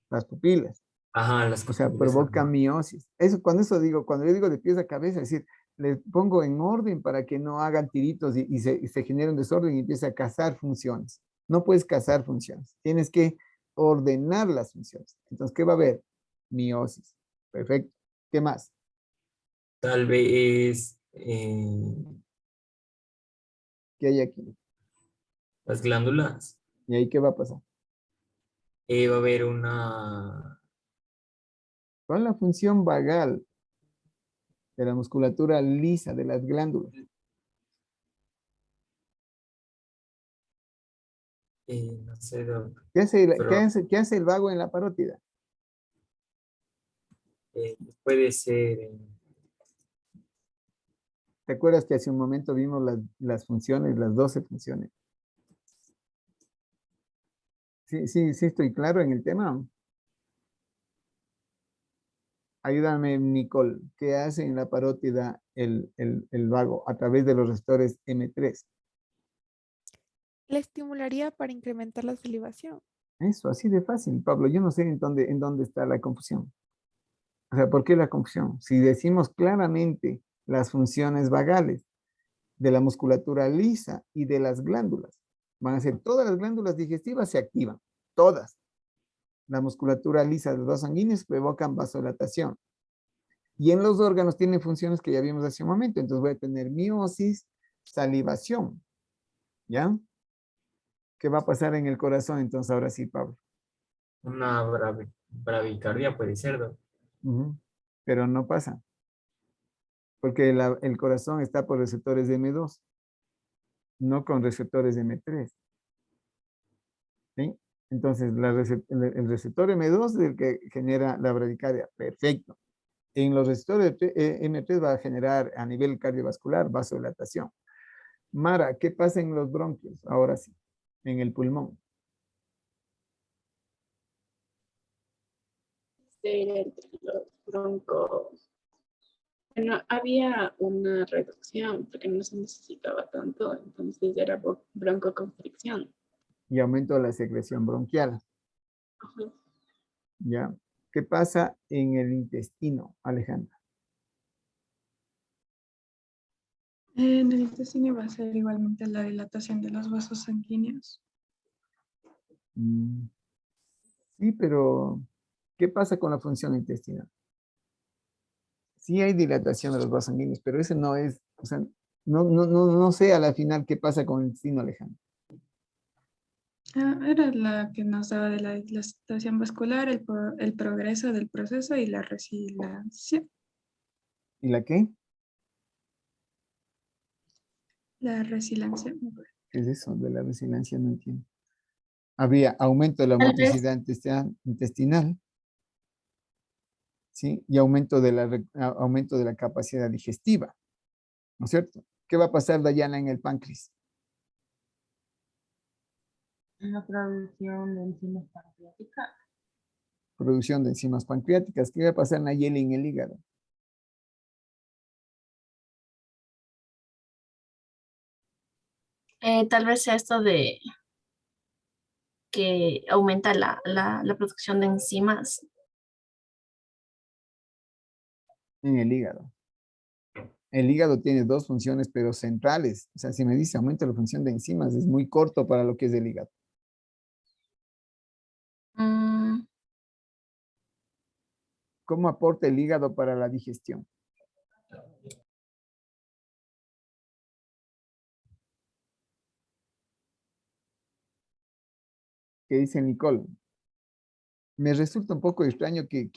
Las pupilas. Ajá, las O sea, pupilas. provoca miosis. Eso, cuando yo digo de pies a cabeza, es decir, les pongo en orden para que no hagan tiritos y se genere un desorden y empiece a cazar funciones. No puedes cazar funciones. Tienes que ordenar las funciones. Entonces, ¿qué va a haber? Miosis. Perfecto. ¿Qué más? Tal vez ¿Qué hay aquí? las glándulas. ¿Y ahí qué va a pasar? Va a haber una... ¿Cuál es la función vagal de la musculatura lisa de las glándulas? no sé, doc, ¿Qué hace, pero qué hace el vago en la parótida? puede ser... ¿Te acuerdas que hace un momento vimos las funciones, las 12 funciones? Sí, estoy claro en el tema. Ayúdame, Nicole. ¿Qué hace en la parótida el vago a través de los receptores M3? Le estimularía para incrementar la salivación. Eso, así de fácil, Pablo. Yo no sé en dónde está la confusión. O sea, ¿por qué la confusión? Si decimos claramente las funciones vagales de la musculatura lisa y de las glándulas, van a ser todas las glándulas digestivas se activan, todas. La musculatura lisa de los vasos sanguíneos provocan vasodilatación. Y en los órganos tienen funciones que ya vimos hace un momento. Entonces voy a tener miosis, salivación. ¿Ya? ¿Qué va a pasar en el corazón? Entonces ahora sí, Pablo. Una bradicardia puede ser, doc. Pero no pasa. Porque el corazón está por receptores de M2, no con receptores de M3. ¿Sí? Entonces, el receptor M2 es el que genera la bradicardia. Perfecto. En los receptores M3 va a generar a nivel cardiovascular vasodilatación. Mara, ¿qué pasa en los bronquios? Ahora sí, en el pulmón. Entre los broncos. Bueno, había una reducción porque no se necesitaba tanto, entonces era broncoconstricción. Y aumento de la secreción bronquial. ¿Ya? ¿Qué pasa en el intestino, Alejandra? En el intestino va a ser igualmente la dilatación de los vasos sanguíneos. Sí, pero ¿qué pasa con la función intestinal? Sí hay dilatación de los vasos sanguíneos, pero ese no es, o sea, no sé a la final qué pasa con el intestino, Alejandra. Era la que nos daba de la dilatación vascular, el progreso del proceso y la resiliencia. ¿Y la qué? La resiliencia. ¿Qué es eso de la resiliencia? No entiendo. Había aumento de la Tal vez. motricidad intestinal, ¿sí? Y aumento de la capacidad digestiva, ¿no es cierto? ¿Qué va a pasar, Dayana, en el páncreas? Una producción de enzimas pancreáticas. Producción de enzimas pancreáticas. ¿Qué va a pasar, Nayeli, en el hígado? Tal vez sea esto de que aumenta la producción de enzimas. En el hígado. El hígado tiene dos funciones, pero centrales. O sea, si me dice aumenta la función de enzimas, es muy corto para lo que es el hígado. ¿Cómo aporta el hígado para la digestión? ¿Qué dice Nicole? Me resulta un poco extraño que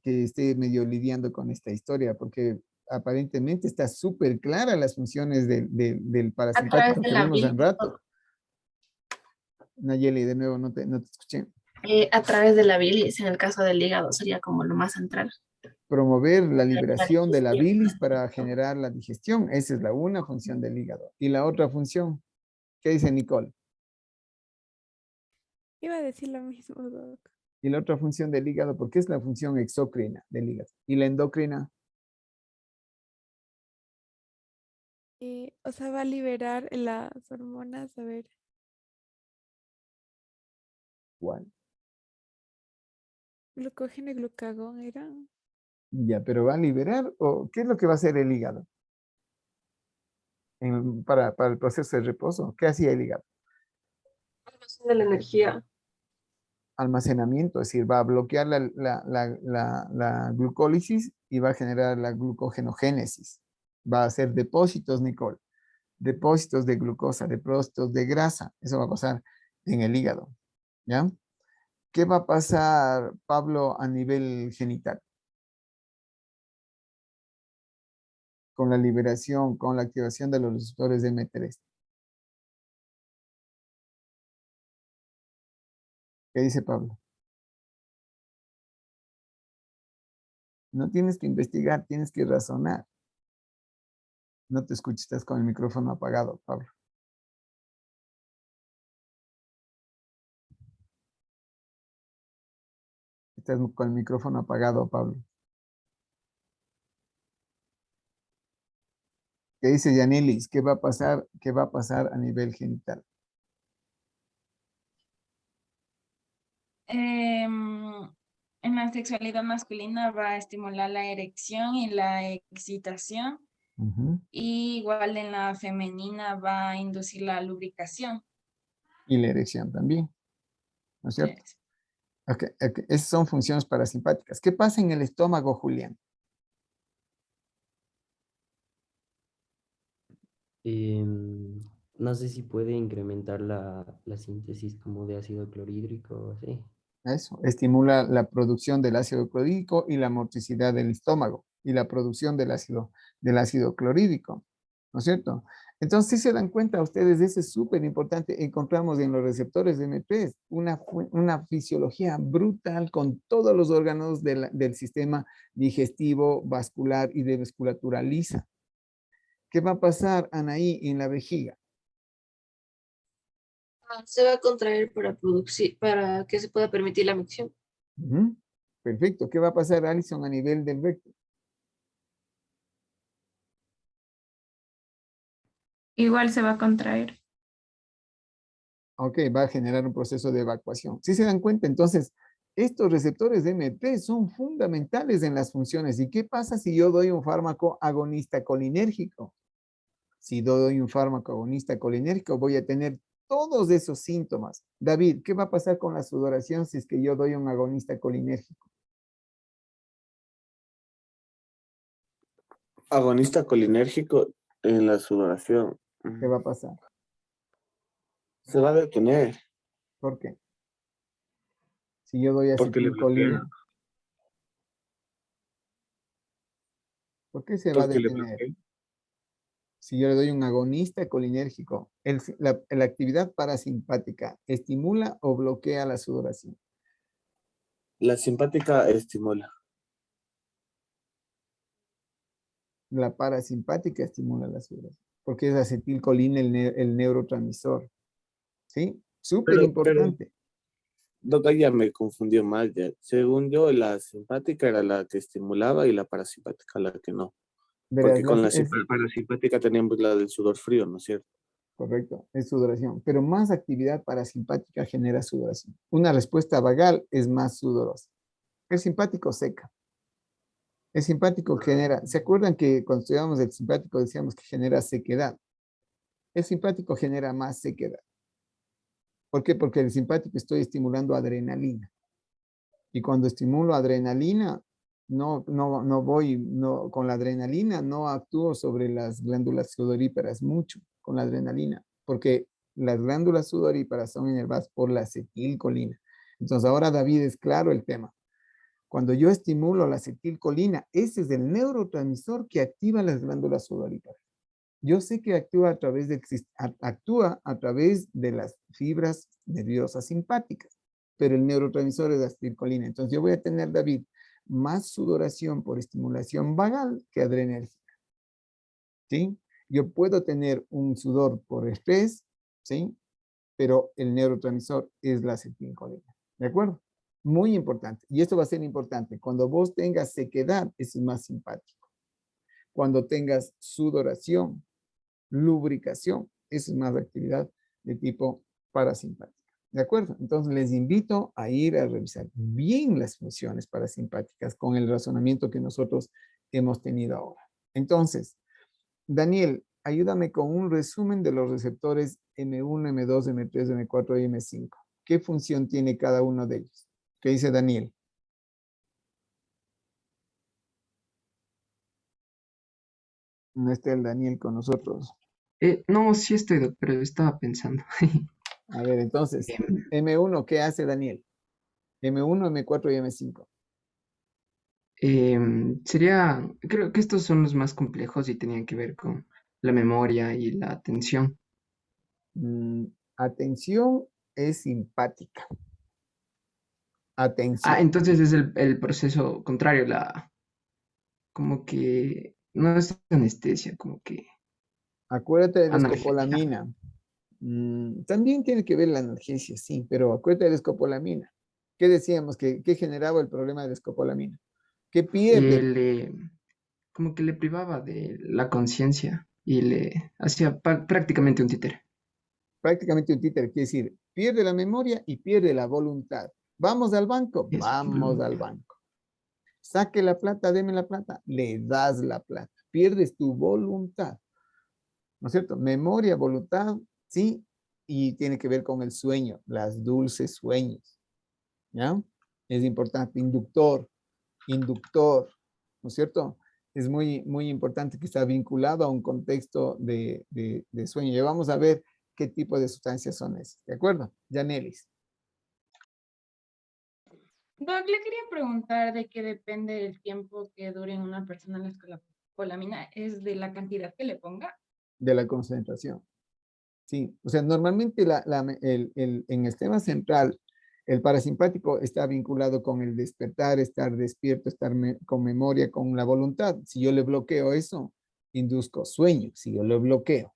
esté medio lidiando con esta historia, porque aparentemente está súper clara las funciones del A través parasimpático de que la vimos en bilis. rato. Nayeli, de nuevo no te escuché. A través de la bilis, en el caso del hígado, sería como lo más central. Promover la liberación de la digestión. bilis para generar la digestión. Esa es la una función del hígado. Y la otra función, ¿qué dice Nicole? Iba a decir lo mismo, Doc. Y la otra función del hígado, porque es la función exócrina del hígado. Y la endocrina, O sea, va a liberar las hormonas, a ver. ¿cuál? Glucógeno y glucagón era. Ya, pero ¿va a liberar o qué es lo que va a hacer el hígado? Para el proceso de reposo. ¿Qué hacía el hígado? De la energía. Almacenamiento, es decir, va a bloquear la glucólisis y va a generar la glucogenogénesis. Va a hacer depósitos, Nicole. depósitos de glucosa, depósitos de grasa. Eso va a pasar en el hígado. ¿Ya? ¿Qué va a pasar, Pablo, a nivel genital? Con la liberación, con la activación de los receptores de M3. ¿Qué dice Pablo? No tienes que investigar, tienes que razonar. No te escuches, estás con el micrófono apagado, Pablo. Estás con el micrófono apagado, Pablo. ¿Qué dice Yanelis? ¿Qué va a pasar? ¿Qué va a pasar a nivel genital? En la sexualidad masculina va a estimular la erección y la excitación. Ujú. Y igual en la femenina va a inducir la lubricación. Y la erección también, ¿no es cierto? Ok, esas son funciones parasimpáticas. ¿Qué pasa en el estómago, Julián? Em, no sé si puede incrementar la síntesis como de ácido clorhídrico o así. Eso, estimula la producción del ácido clorhídrico y la motricidad del estómago y la producción del ácido clorhídrico, ¿no es cierto? Entonces, si se dan cuenta ustedes, eso es súper importante. Encontramos en los receptores de M3 una fisiología brutal con todos los órganos del sistema digestivo, vascular y de musculatura lisa. ¿Qué va a pasar, Anaí, en la vejiga? Se va a contraer para producir, para que se pueda permitir la micción. Ujú. Perfecto. ¿Qué va a pasar, Alison, a nivel del recto? Igual se va a contraer. Ok, va a generar un proceso de evacuación. Si se dan cuenta, entonces, estos receptores de M3 son fundamentales en las funciones. ¿Y qué pasa si yo doy un fármaco agonista colinérgico? Si doy un fármaco agonista colinérgico, voy a tener todos esos síntomas. David, ¿qué va a pasar con la sudoración si es que yo doy un agonista colinérgico? Agonista colinérgico en la sudoración. ¿Qué va a pasar? Se va a detener ¿Por qué? Si yo doy porque le bloquea. acetilcolina, ¿por qué se va a Porque le detener? bloquea. Si yo le doy un agonista colinérgico, la actividad parasimpática estimula o bloquea la sudoración. La simpática estimula. La parasimpática estimula la sudoración, porque es acetilcolina el neurotransmisor. ¿Sí? Súper Pero, importante. doctor, ya me confundió mal. Ya. Según yo, la simpática era la que estimulaba y la parasimpática la que no. Verás, Porque con la parasimpática teníamos la del sudor frío, ¿no es cierto? correcto, es sudoración, pero más actividad parasimpática genera sudoración. Una respuesta vagal es más sudorosa. El simpático seca. El simpático genera, ¿se acuerdan que cuando estudiábamos el simpático decíamos que genera sequedad? El simpático genera más sequedad. ¿Por qué? Porque el simpático estoy estimulando adrenalina. Y cuando estimulo adrenalina, con la adrenalina no actúo sobre las glándulas sudoríparas mucho con la adrenalina, porque las glándulas sudoríparas son inervadas por la acetilcolina. Entonces ahora, David, es claro el tema. Cuando yo estimulo la acetilcolina, ese es el neurotransmisor que activa las glándulas sudoríparas. Yo sé que actúa a través de las fibras nerviosas simpáticas, pero el neurotransmisor es la acetilcolina. Entonces yo voy a tener, David, más sudoración por estimulación vagal que adrenérgica. ¿Sí? Yo puedo tener un sudor por estrés, ¿sí? Pero el neurotransmisor es la acetilcolina. ¿De acuerdo? Muy importante. Y esto va a ser importante. Cuando vos tengas sequedad, eso es más simpático. Cuando tengas sudoración, lubricación, eso es más actividad de tipo parasimpática. ¿De acuerdo? Entonces les invito a ir a revisar bien las funciones parasimpáticas con el razonamiento que nosotros hemos tenido ahora. Entonces, Daniel, ayúdame con un resumen de los receptores M1, M2, M3, M4 y M5. ¿Qué función tiene cada uno de ellos? ¿Qué dice Daniel? No está el Daniel con nosotros. No, sí estoy, doc, pero estaba pensando. A ver, entonces, M1, ¿qué hace Daniel? M1, M4 y M5. Creo que estos son los más complejos y tenían que ver con la memoria y la atención. Atención es simpática. Atención. Entonces es el proceso contrario, como que no es anestesia, como que Acuérdate de la analgesia. escopolamina. También tiene que ver la analgesia, sí, pero acuérdate de la escopolamina. ¿Qué decíamos? ¿Qué generaba el problema de la escopolamina? ¿Qué pierde? Como que le privaba de la conciencia y le hacía prácticamente un títere. Prácticamente un títere, quiere decir, pierde la memoria y pierde la voluntad. ¿Vamos al banco? Vamos al banco. Saque la plata, deme la plata, le das la plata. Pierdes tu voluntad. ¿No es cierto? Memoria, voluntad, sí, y tiene que ver con el sueño, las dulces sueños. ¿Ya? Es importante, inductor, ¿no es cierto? Es muy, muy importante que está vinculado a un contexto de sueño. Y vamos a ver qué tipo de sustancias son esas. ¿De acuerdo? Yanelis. Doc, le quería preguntar de qué depende el tiempo que dure en una persona la escopolamina. ¿Es de la cantidad que le ponga? De la concentración. Sí, o sea, normalmente en el tema central, el parasimpático está vinculado con el despertar, estar despierto, estar con memoria, con la voluntad. Si yo le bloqueo eso, induzco sueño. Si yo lo bloqueo.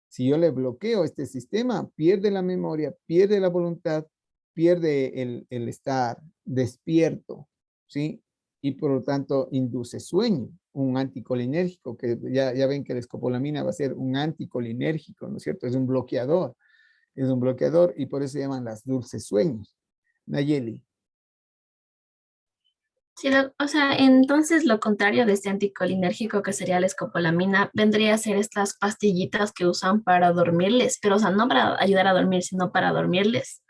Si yo le bloqueo este sistema, pierde la memoria, pierde la voluntad, pierde el estar despierto, ¿sí? Y por lo tanto induce sueño, un anticolinérgico, que ya ven que la escopolamina va a ser un anticolinérgico, ¿no es cierto? Es un bloqueador y por eso se llaman las dulces sueños. Nayeli. Sí, o sea, entonces lo contrario de este anticolinérgico que sería la escopolamina vendría a ser estas pastillitas que usan para dormirles, pero o sea, no para ayudar a dormir, sino para dormirles.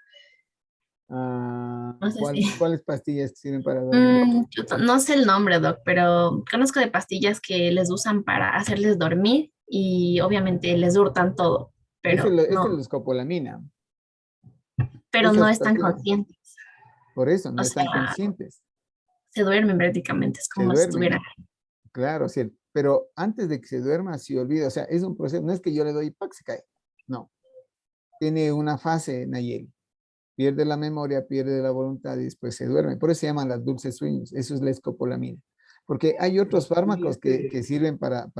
No sé si. ¿Cuáles pastillas sirven para dormir? No sé el nombre, Doc, pero conozco de pastillas que les usan para hacerles dormir y obviamente les hurtan todo, Esa pero es la no, escopolamina. pero no Esas están pastillas, conscientes. por eso, no O están sea, conscientes. se duermen prácticamente, es Se como si estuvieran. duermen. Claro, sí, pero antes de que se duerma, se olvida, o sea, es un proceso, no es que yo le doy y ¡pac! Se cae. No, tiene una fase, Nayeli. Pierde la memoria, pierde la voluntad y después se duerme. Por eso se llaman las dulces sueños. Eso es la escopolamina. Porque hay otros fármacos que sirven para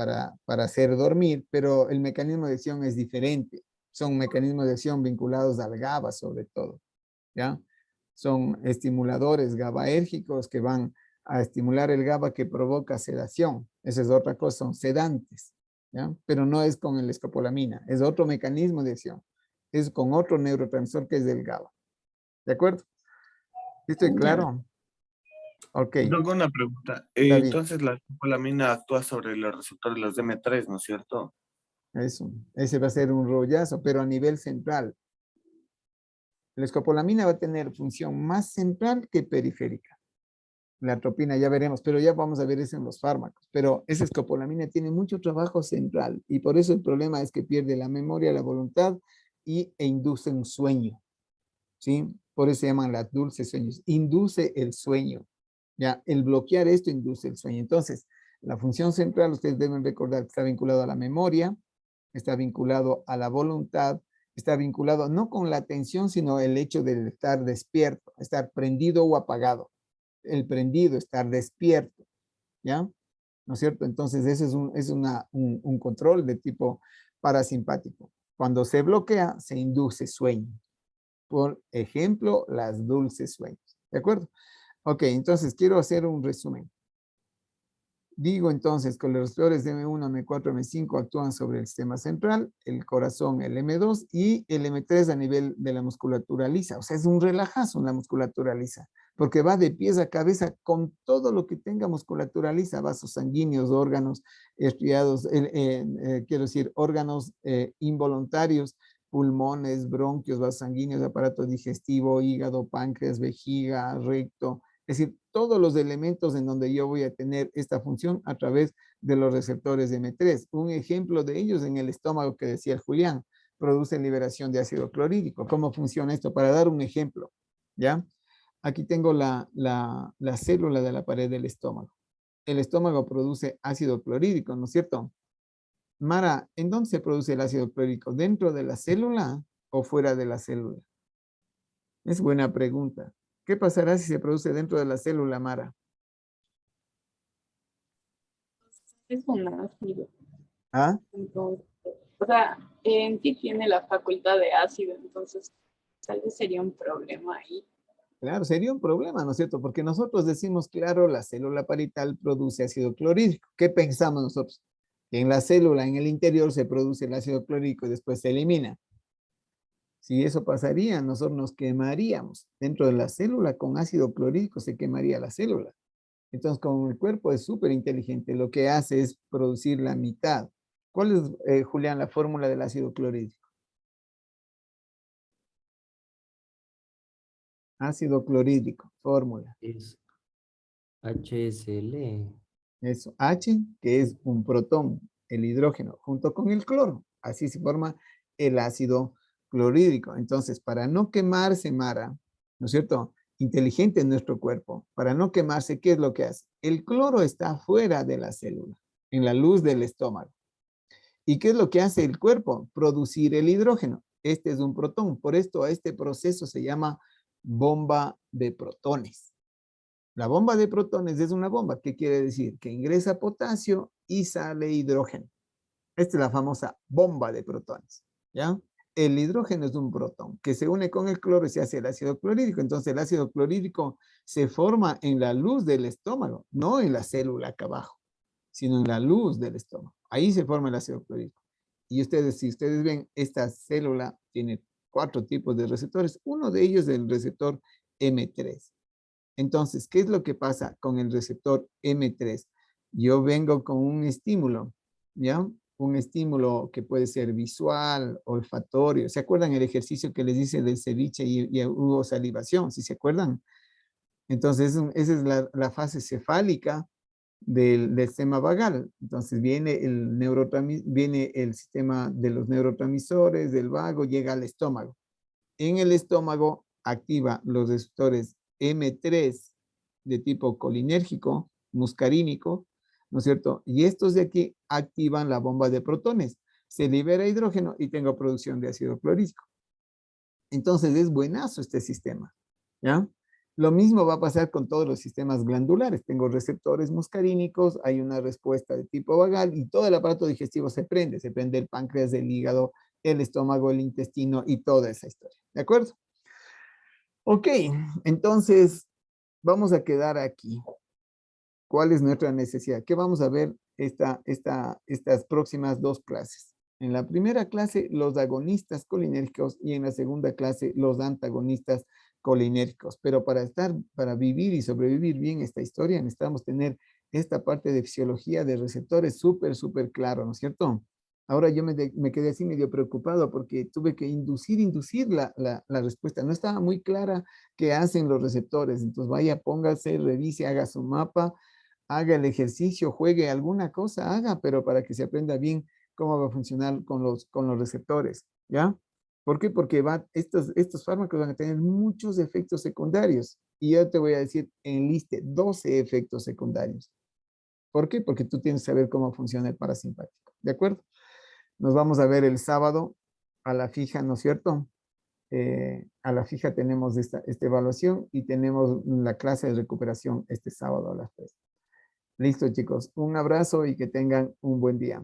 hacer dormir, pero el mecanismo de acción es diferente. Son mecanismos de acción vinculados al GABA sobre todo. ¿Ya? Son estimuladores GABAérgicos que van a estimular el GABA que provoca sedación. Esa es otra cosa, son sedantes. ¿Ya? Pero no es con el escopolamina, es otro mecanismo de acción. Es con otro neurotransmisor que es del GABA. ¿De acuerdo? ¿Estoy claro? Ok. Tengo una pregunta. David. Entonces la escopolamina actúa sobre los receptores de los DM3, ¿no es cierto? Eso. Ese va a ser un rollazo, pero a nivel central. La escopolamina va a tener función más central que periférica. La atropina ya veremos, pero ya vamos a ver eso en los fármacos. Pero esa escopolamina tiene mucho trabajo central y por eso el problema es que pierde la memoria, la voluntad e induce un sueño. ¿Sí? Por eso se llaman las dulces sueños. Induce el sueño. Ya, el bloquear esto induce el sueño. Entonces, la función central, ustedes deben recordar que está vinculado a la memoria, está vinculado a la voluntad, está vinculado no con la atención, sino el hecho de estar despierto, estar prendido o apagado. El prendido, estar despierto, ¿ya? ¿No es cierto? Entonces, ese es un control de tipo parasimpático. Cuando se bloquea, se induce sueño. Por ejemplo, las dulces sueños. ¿De acuerdo? Ok, entonces quiero hacer un resumen. Digo entonces que los receptores de M1, M4, M5 actúan sobre el sistema central, el corazón, el M2 y el M3 a nivel de la musculatura lisa. O sea, es un relajazo en la musculatura lisa, porque va de pies a cabeza con todo lo que tenga musculatura lisa, vasos sanguíneos, órganos estriados, quiero decir, órganos involuntarios, pulmones, bronquios, vasos sanguíneos, aparato digestivo, hígado, páncreas, vejiga, recto. Es decir, todos los elementos en donde yo voy a tener esta función a través de los receptores M3. Un ejemplo de ellos en el estómago que decía el Julián, produce liberación de ácido clorhídrico. ¿Cómo funciona esto? Para dar un ejemplo, ¿ya? Aquí tengo la célula de la pared del estómago. El estómago produce ácido clorhídrico, ¿no es cierto? Mara, ¿en dónde se produce el ácido clorhídrico? ¿Dentro de la célula o fuera de la célula? Es buena pregunta. ¿Qué pasará si se produce dentro de la célula, Mara? Es un ácido. ¿Ah? Entonces, o sea, en sí tiene la facultad de ácido, entonces tal vez sería un problema ahí. Claro, sería un problema, ¿no es cierto? Porque nosotros decimos, claro, la célula parietal produce ácido clorhídrico. ¿Qué pensamos nosotros? Que en la célula, en el interior, se produce el ácido clorhídrico y después se elimina. Si eso pasaría, nosotros nos quemaríamos. Dentro de la célula, con ácido clorhídrico se quemaría la célula. Entonces, como el cuerpo es súper inteligente, lo que hace es producir la mitad. ¿Cuál es, Julián, la fórmula del ácido clorhídrico? Ácido clorhídrico, fórmula. Es HCl. Eso, H, que es un protón, el hidrógeno, junto con el cloro. Así se forma el ácido clorhídrico. Entonces, para no quemarse, Mara, ¿no es cierto? Inteligente en nuestro cuerpo. Para no quemarse, ¿qué es lo que hace? El cloro está fuera de la célula, en la luz del estómago. ¿Y qué es lo que hace el cuerpo? Producir el hidrógeno. Este es un protón. Por esto a este proceso se llama bomba de protones. La bomba de protones es una bomba. ¿Qué quiere decir? Que ingresa potasio y sale hidrógeno. Esta es la famosa bomba de protones, ¿ya? El hidrógeno es un protón que se une con el cloro y se hace el ácido clorhídrico. Entonces el ácido clorhídrico se forma en la luz del estómago, no en la célula acá abajo, sino en la luz del estómago. Ahí se forma el ácido clorhídrico. Y ustedes, si ustedes ven, esta célula tiene 4 tipos de receptores. Uno de ellos es el receptor M3. Entonces, ¿qué es lo que pasa con el receptor M3? Yo vengo con un estímulo, ¿ya? Un estímulo que puede ser visual, olfatorio. ¿Se acuerdan el ejercicio que les hice del ceviche y hubo salivación? ¿Sí se acuerdan? Entonces, esa es la fase cefálica del sistema vagal. Entonces, viene el sistema de los neurotransmisores, del vago, llega al estómago. En el estómago activa los receptores M3 de tipo colinérgico, muscarínico, ¿no es cierto? Y estos de aquí activan la bomba de protones. Se libera hidrógeno y tengo producción de ácido clorhídrico. Entonces es buenazo este sistema, ¿ya? Lo mismo va a pasar con todos los sistemas glandulares. Tengo receptores muscarínicos, hay una respuesta de tipo vagal y todo el aparato digestivo se prende. Se prende el páncreas, el hígado, el estómago, el intestino y toda esa historia. ¿De acuerdo? Ok, entonces vamos a quedar aquí. ¿Cuál es nuestra necesidad? ¿Qué vamos a ver estas próximas 2 clases? En la primera clase, los agonistas colinérgicos y en la segunda clase, los antagonistas colinérgicos. Pero para vivir y sobrevivir bien esta historia, necesitamos tener esta parte de fisiología de receptores súper claro, ¿no es cierto? Ahora yo me quedé así medio preocupado porque tuve que inducir la respuesta. No estaba muy clara qué hacen los receptores. Entonces vaya, póngase, revise, haga su mapa, haga el ejercicio, juegue alguna cosa, haga, pero para que se aprenda bien cómo va a funcionar con los receptores, ¿ya? ¿Por qué? Porque estos fármacos van a tener muchos efectos secundarios. Y yo te voy a decir, enliste 12 efectos secundarios. ¿Por qué? Porque tú tienes que saber cómo funciona el parasimpático, ¿de acuerdo? Nos vamos a ver el sábado a la fija, ¿no es cierto? A la fija tenemos esta evaluación y tenemos la clase de recuperación este sábado a las 3. Listo, chicos. Un abrazo y que tengan un buen día.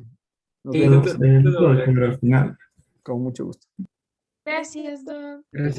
Nos vemos. Al final. Con mucho gusto. Gracias, Doc. Gracias.